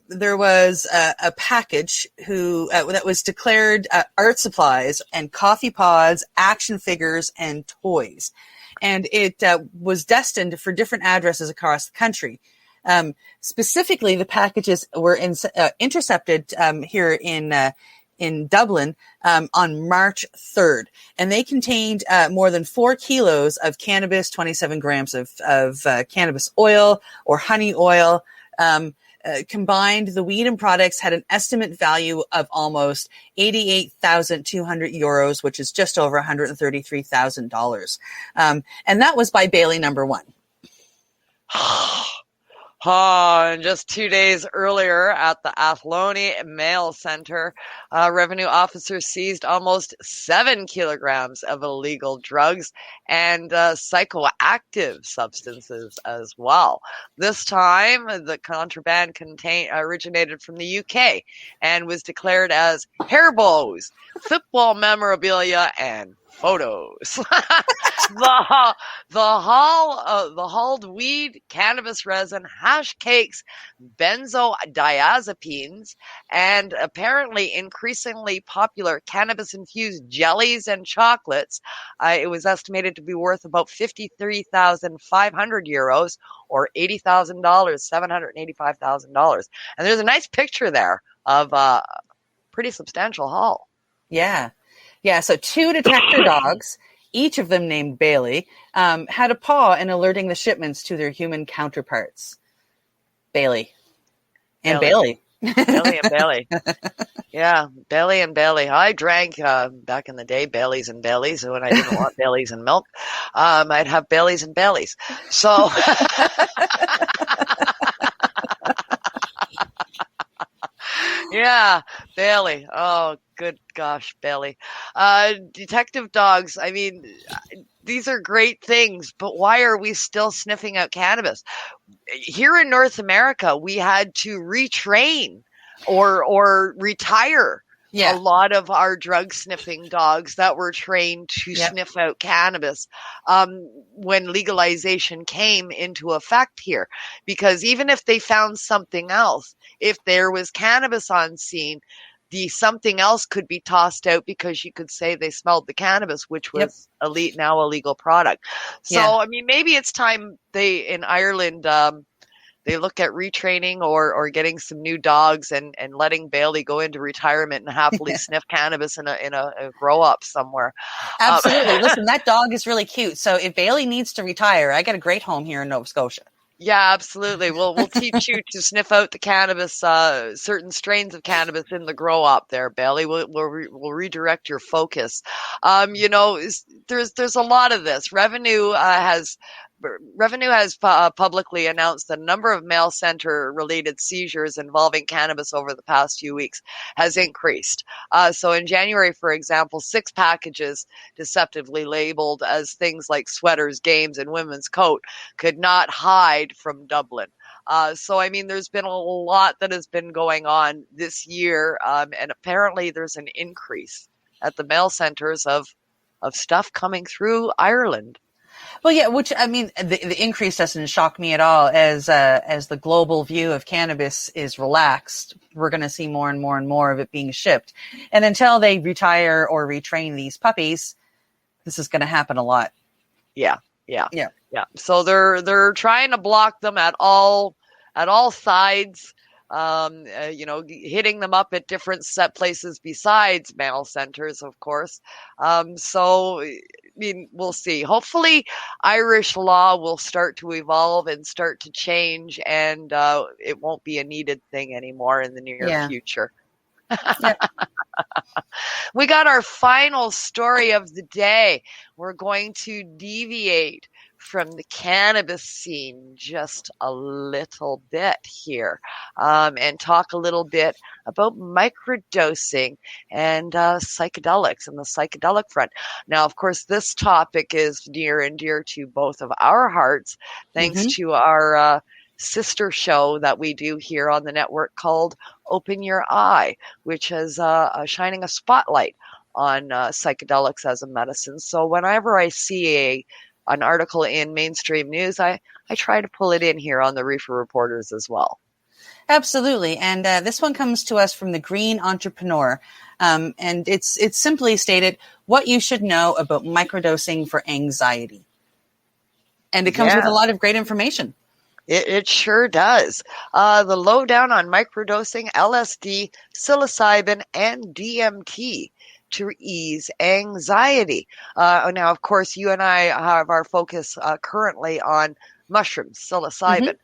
there was a package that was declared art supplies and coffee pods, action figures, and toys. And it was destined for different addresses across the country. Specifically, the packages were intercepted here in Dublin on March 3rd, and they contained more than 4 kilos of cannabis, 27 grams of cannabis oil or honey oil. Combined, the weed and products had an estimate value of almost 88,200 euros, which is just over $133,000. And that was by Bailey number 1. And just 2 days earlier at the Athlone Mail Center, revenue officers seized almost 7 kilograms of illegal drugs and psychoactive substances as well. This time, the contraband originated from the UK and was declared as hair bows, football memorabilia, and photos. the hulled weed, cannabis resin, hash cakes, benzodiazepines, and apparently increasingly popular cannabis-infused jellies and chocolates. It was estimated to be worth about 53,500 euros or $80,000, $785,000. And there's a nice picture there of a pretty substantial haul. Yeah. Yeah, so 2 detector dogs, each of them named Bailey, had a paw in alerting the shipments to their human counterparts. Bailey. And Bailey. Bailey and Bailey. Yeah, Bailey and Bailey. I drank back in the day Baileys and Baileys when I didn't want Baileys and milk. I'd have Baileys and Baileys. So yeah, Bailey. Oh, good gosh, Bailey. Detective dogs, I mean, these are great things, but why are we still sniffing out cannabis? Here in North America, we had to retrain or retire a lot of our drug sniffing dogs that were trained to sniff out cannabis when legalization came into effect here. Because even if they found something else, if there was cannabis on scene, the something else could be tossed out because you could say they smelled the cannabis, which was now a legal product. So, I mean, maybe it's time in Ireland, they look at retraining or getting some new dogs and letting Bailey go into retirement and happily sniff cannabis in a grow up somewhere. Absolutely. Listen, that dog is really cute. So if Bailey needs to retire, I got a great home here in Nova Scotia. Yeah, absolutely. We'll teach you to sniff out the cannabis, certain strains of cannabis in the grow up there, Bailey. We'll redirect your focus. You know, there's a lot of this. Revenue has publicly announced the number of mail center related seizures involving cannabis over the past few weeks has increased. So in January, for example, 6 packages deceptively labeled as things like sweaters, games, and women's coat could not hide from Dublin. So, I mean, there's been a lot that has been going on this year, and apparently there's an increase at the mail centers of stuff coming through Ireland. Well, yeah, which, I mean, the increase doesn't shock me at all. As the global view of cannabis is relaxed, we're going to see more and more and more of it being shipped. And until they retire or retrain these puppies, this is going to happen a lot. Yeah. So they're trying to block them at all sides. You know, hitting them up at different set places besides mail centers, of course. So, I mean, we'll see. Hopefully, Irish law will start to evolve and start to change, and it won't be a needed thing anymore in the near future. We got our final story of the day. We're going to deviate from the cannabis scene just a little bit here and talk a little bit about microdosing and psychedelics and the psychedelic front. Now, of course, this topic is near and dear to both of our hearts, thanks to our sister show that we do here on the network called Open Your Eye, which is shining a spotlight on psychedelics as a medicine. So whenever I see an article in mainstream news, I try to pull it in here on the Reefer Reporters as well. Absolutely. And this one comes to us from the Green Entrepreneur. And it's simply stated what you should know about microdosing for anxiety. And it comes with a lot of great information. It sure does. The lowdown on microdosing LSD, psilocybin, and DMT to ease anxiety. Now, of course, you and I have our focus currently on mushrooms, psilocybin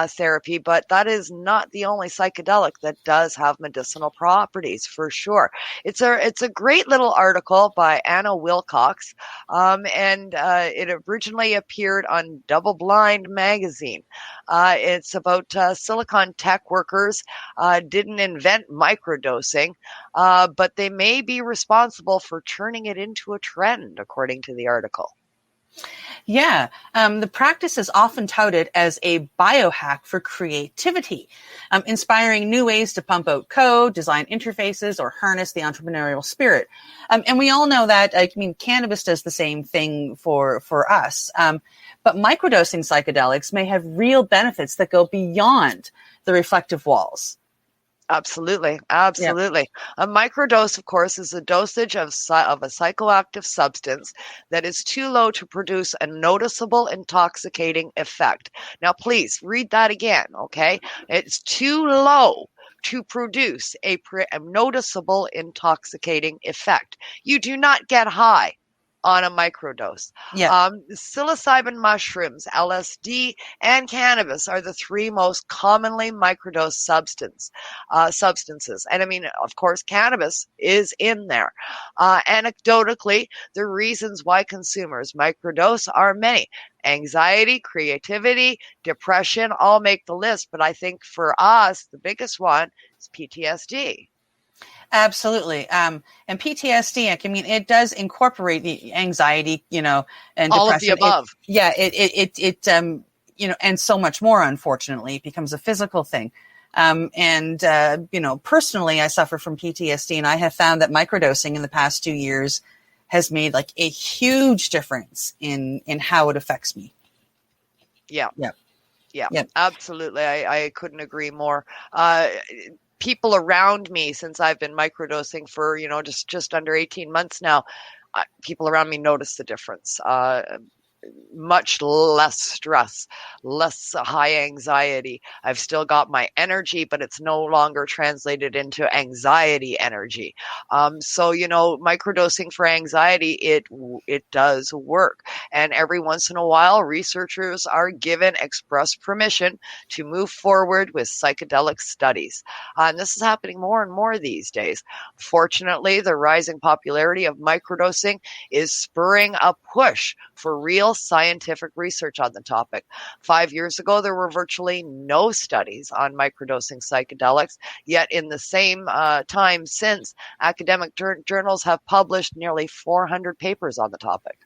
therapy, but that is not the only psychedelic that does have medicinal properties, for sure. It's a great little article by Anna Wilcox, and it originally appeared on Double Blind magazine. It's about Silicon tech workers didn't invent microdosing, but they may be responsible for turning it into a trend, according to the article. Yeah, the practice is often touted as a biohack for creativity, inspiring new ways to pump out code, design interfaces, or harness the entrepreneurial spirit. And we all know that, cannabis does the same thing for us. But microdosing psychedelics may have real benefits that go beyond the reflective walls. Absolutely. Absolutely. Yeah. A microdose, of course, is a dosage of a psychoactive substance that is too low to produce a noticeable intoxicating effect. Now, please read that again, okay? It's too low to produce a noticeable intoxicating effect. You do not get high on a microdose. Psilocybin mushrooms, LSD, and cannabis are the three most commonly microdosed substances. And I mean, of course, cannabis is in there. Anecdotally, the reasons why consumers microdose are many. Anxiety, creativity, depression all make the list. But I think for us, the biggest one is PTSD. Absolutely. And PTSD, it does incorporate the anxiety, and all depression. Of the above. It and so much more, unfortunately. It becomes a physical thing. Personally, I suffer from PTSD, and I have found that microdosing in the past 2 years has made like a huge difference in how it affects me. Yeah, absolutely. I couldn't agree more. People around me, since I've been microdosing for, just under 18 months now, people around me notice the difference. Much less stress, less high anxiety. I've still got my energy, but it's no longer translated into anxiety energy. So, microdosing for anxiety, it does work. And every once in a while, researchers are given express permission to move forward with psychedelic studies. And this is happening more and more these days. Fortunately, the rising popularity of microdosing is spurring a push for real scientific research on the topic. 5 years ago, there were virtually no studies on microdosing psychedelics, yet in the same time since, academic journals have published nearly 400 papers on the topic.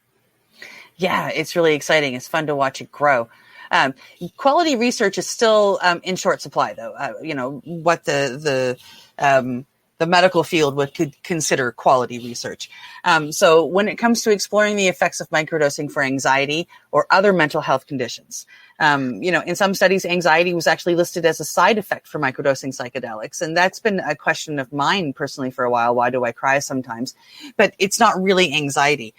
Yeah, it's really exciting. It's fun to watch it grow. Quality research is still in short supply, though. What the medical field could consider quality research. So when it comes to exploring the effects of microdosing for anxiety or other mental health conditions, in some studies, anxiety was actually listed as a side effect for microdosing psychedelics. And that's been a question of mine personally for a while. Why do I cry sometimes? But it's not really anxiety.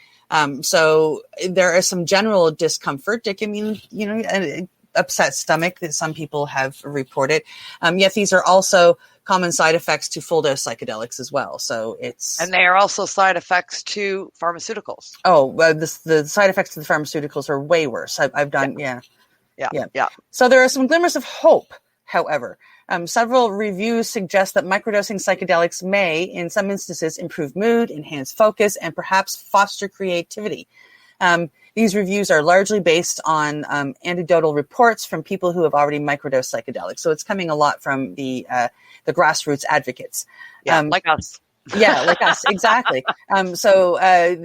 So there is some general discomfort. It can mean, an upset stomach that some people have reported. Yet these are also common side effects to full dose psychedelics as well. So and they are also side effects to pharmaceuticals. Oh, the side effects to the pharmaceuticals are way worse. I've done, yeah. So there are some glimmers of hope, however. Several reviews suggest that microdosing psychedelics may, in some instances, improve mood, enhance focus, and perhaps foster creativity. These reviews are largely based on anecdotal reports from people who have already microdosed psychedelics. So it's coming a lot from the grassroots advocates. Like us. Yeah, like us, exactly. So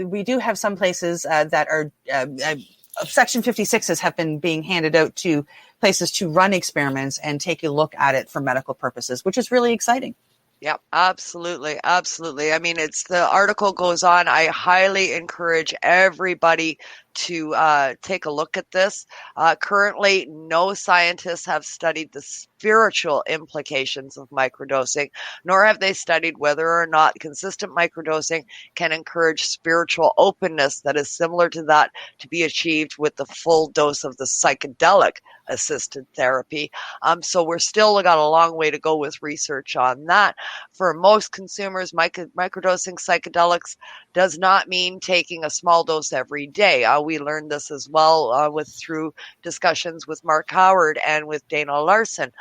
we do have some places that are Section 56s have been being handed out to places to run experiments and take a look at it for medical purposes, which is really exciting. Yeah, absolutely. Absolutely. I mean, the article goes on. I highly encourage everybody to take a look at this. Currently, no scientists have studied the spiritual implications of microdosing, nor have they studied whether or not consistent microdosing can encourage spiritual openness that is similar to that to be achieved with the full dose of the psychedelic assisted therapy. So we're still got a long way to go with research on that. For most consumers, microdosing psychedelics does not mean taking a small dose every day. we learned this as well through discussions with Mark Howard and with Dana Larson.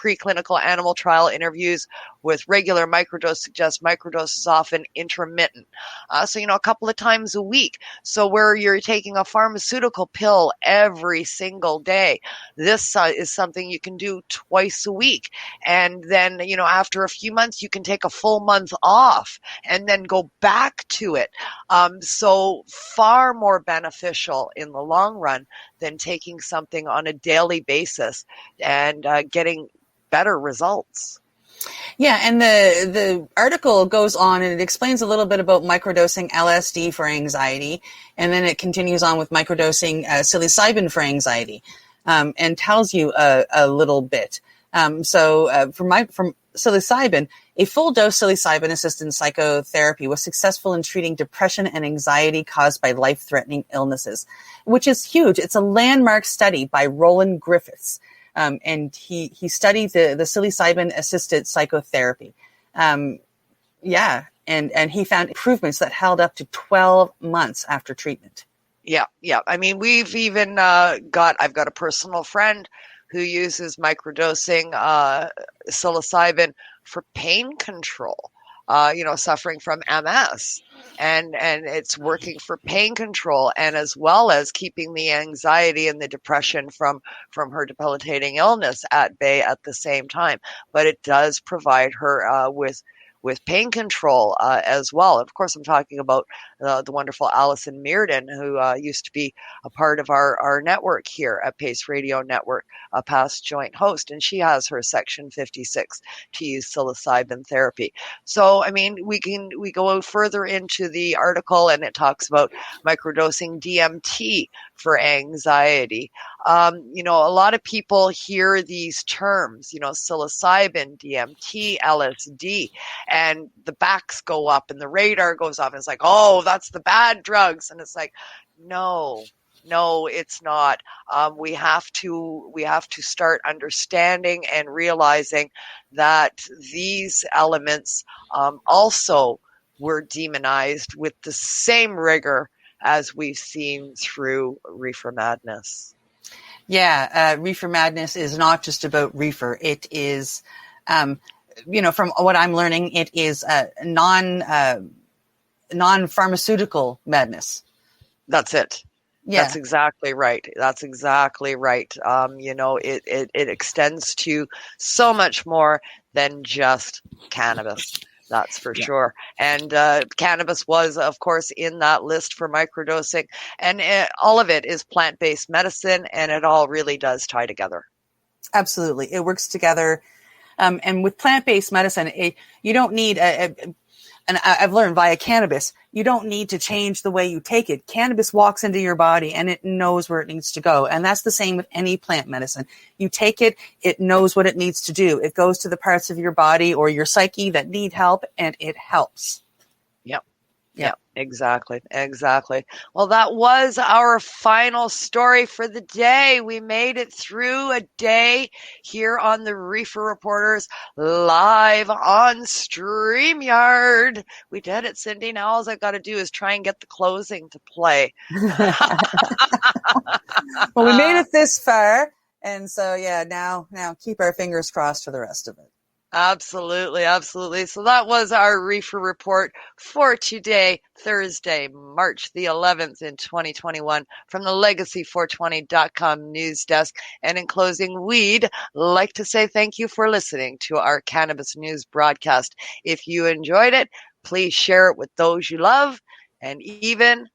Preclinical animal trial interviews with regular microdose suggest microdose is often intermittent. So, a couple of times a week. So where you're taking a pharmaceutical pill every single day, this is something you can do twice a week. And then, after a few months, you can take a full month off and then go back to it. So far more beneficial in the long run than taking something on a daily basis and getting better results. Yeah, and the article goes on and it explains a little bit about microdosing LSD for anxiety, and then it continues on with microdosing psilocybin for anxiety, and tells you a little bit. From psilocybin, a full dose psilocybin-assisted psychotherapy was successful in treating depression and anxiety caused by life-threatening illnesses, which is huge. It's a landmark study by Roland Griffiths. And he studied the psilocybin-assisted psychotherapy. And he found improvements that held up to 12 months after treatment. Yeah. I mean, we've even I've got a personal friend who uses microdosing psilocybin for pain control, suffering from MS. And it's working for pain control and as well as keeping the anxiety and the depression from her debilitating illness at bay at the same time. But it does provide her with pain control as well. Of course, I'm talking about the wonderful Alison Mearden, who used to be a part of our network here at Pace Radio Network, a past joint host, and she has her Section 56 to use psilocybin therapy. So, I mean, we go further into the article, and it talks about microdosing DMT for anxiety. A lot of people hear these terms, psilocybin, DMT, LSD, and the backs go up and the radar goes off. And it's like, oh, that's the bad drugs. And it's like, no, it's not. We have to start understanding and realizing that these elements also were demonized with the same rigor as we've seen through Reefer Madness. Yeah, Reefer Madness is not just about reefer. It is, from what I'm learning, it is non-pharmaceutical madness. That's it. Yeah. That's exactly right. It extends to so much more than just cannabis. That's for sure. And cannabis was, of course, in that list for microdosing. And all of it is plant-based medicine, and it all really does tie together. Absolutely. It works together. And with plant-based medicine, you don't need and I've learned via cannabis, you don't need to change the way you take it. Cannabis walks into your body and it knows where it needs to go. And that's the same with any plant medicine. You take it, it knows what it needs to do. It goes to the parts of your body or your psyche that need help, and it helps. Yep, exactly. Well, that was our final story for the day. We made it through a day here on the Reefer Reporters live on StreamYard. We did it, Cindy. Now all I've got to do is try and get the closing to play. Well, we made it this far. And so, now keep our fingers crossed for the rest of it. Absolutely. So that was our Reefer Report for today, Thursday, March the 11th in 2021 from the Legacy420.com news desk. And in closing, we'd like to say thank you for listening to our Cannabis News broadcast. If you enjoyed it, please share it with those you love and even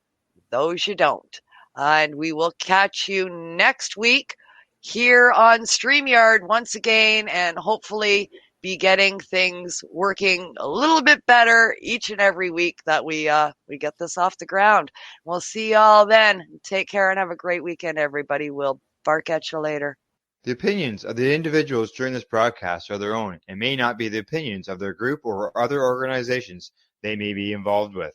those you don't. And we will catch you next week here on StreamYard once again, and hopefully be getting things working a little bit better each and every week that we get this off the ground. We'll see y'all then. Take care and have a great weekend, everybody. We'll bark at you later. The opinions of the individuals during this broadcast are their own and may not be the opinions of their group or other organizations they may be involved with.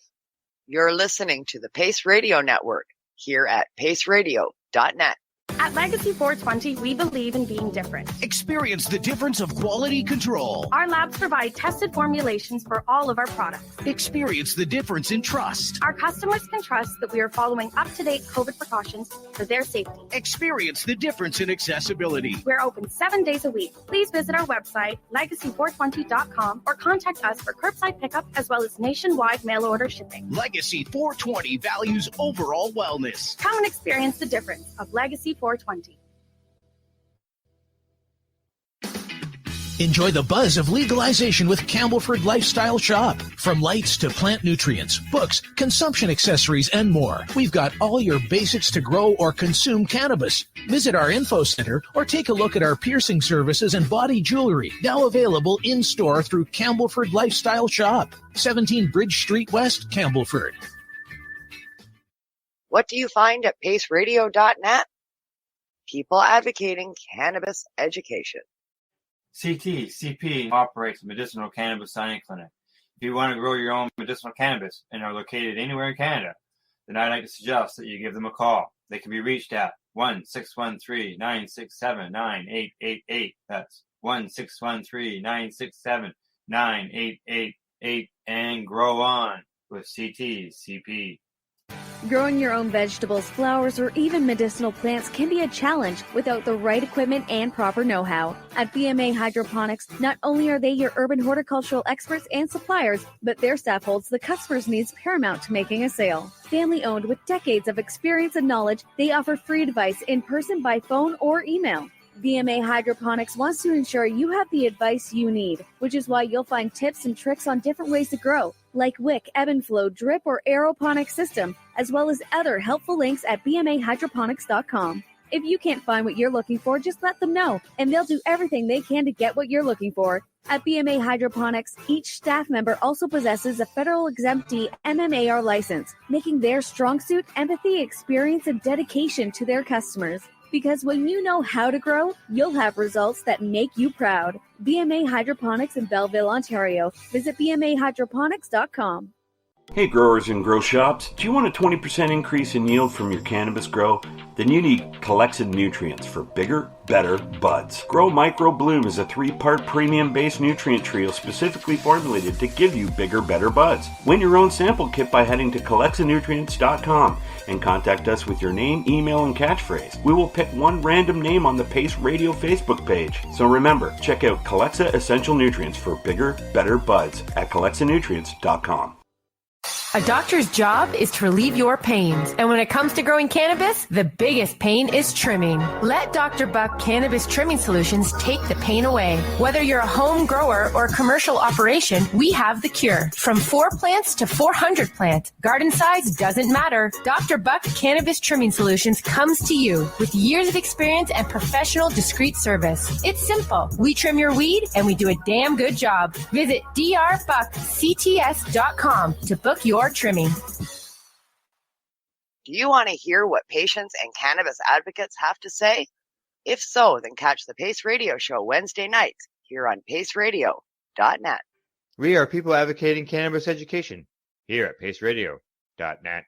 You're listening to the Pace Radio Network here at paceradio.net. At Legacy 420, we believe in being different. Experience the difference of quality control. Our labs provide tested formulations for all of our products. Experience the difference in trust. Our customers can trust that we are following up-to-date COVID precautions for their safety. Experience the difference in accessibility. We're open 7 days a week. Please visit our website, legacy420.com, or contact us for curbside pickup as well as nationwide mail order shipping. Legacy 420 values overall wellness. Come and experience the difference of Legacy 420. Enjoy the buzz of legalization with Campbellford Lifestyle Shop. From lights to plant nutrients, books, consumption accessories, and more, we've got all your basics to grow or consume cannabis. Visit our info center or take a look at our piercing services and body jewelry, now available in-store through Campbellford Lifestyle Shop, 17 Bridge Street West, Campbellford. What do you find at paceradio.net? People advocating cannabis education. CP operates a medicinal cannabis signing clinic. If you want to grow your own medicinal cannabis and are located anywhere in Canada, then I'd like to suggest that you give them a call. They can be reached at 1-613-967-9888. That's 1-613-967-9888, and grow on with CP. Growing your own vegetables, flowers, or even medicinal plants can be a challenge without the right equipment and proper know-how. At BMA Hydroponics, not only are they your urban horticultural experts and suppliers, but their staff holds the customer's needs paramount to making a sale. Family-owned with decades of experience and knowledge, they offer free advice in person, by phone, or email. BMA Hydroponics wants to ensure you have the advice you need, which is why you'll find tips and tricks on different ways to grow, like wick, ebb and flow, drip, or aeroponics system, as well as other helpful links at bmahydroponics.com. If you can't find what you're looking for, just let them know, and they'll do everything they can to get what you're looking for. At BMA Hydroponics, each staff member also possesses a federal exemptee MMAR license, making their strong suit empathy, experience, and dedication to their customers. Because when you know how to grow, you'll have results that make you proud. BMA Hydroponics in Belleville, Ontario. Visit bmahydroponics.com. Hey growers and grow shops, do you want a 20% increase in yield from your cannabis grow? Then you need Calexa nutrients for bigger, better buds. Grow Micro Bloom is a 3-part premium-based nutrient trio specifically formulated to give you bigger, better buds. Win your own sample kit by heading to CalexaNutrients.com and contact us with your name, email, and catchphrase. We will pick one random name on the Pace Radio Facebook page. So remember, check out Calexa Essential Nutrients for bigger, better buds at CalexaNutrients.com. A doctor's job is to relieve your pains. And when it comes to growing cannabis, the biggest pain is trimming. Let Dr. Buck Cannabis Trimming Solutions take the pain away. Whether you're a home grower or a commercial operation, we have the cure. From 4 plants to 400 plants, garden size doesn't matter. Dr. Buck Cannabis Trimming Solutions comes to you with years of experience and professional discreet service. It's simple. We trim your weed and we do a damn good job. Visit drbuckcts.com to book your trimming. Do you want to hear what patients and cannabis advocates have to say? If so, then catch the Pace Radio Show Wednesday nights here on paceradio.net. We are people advocating cannabis education here at paceradio.net.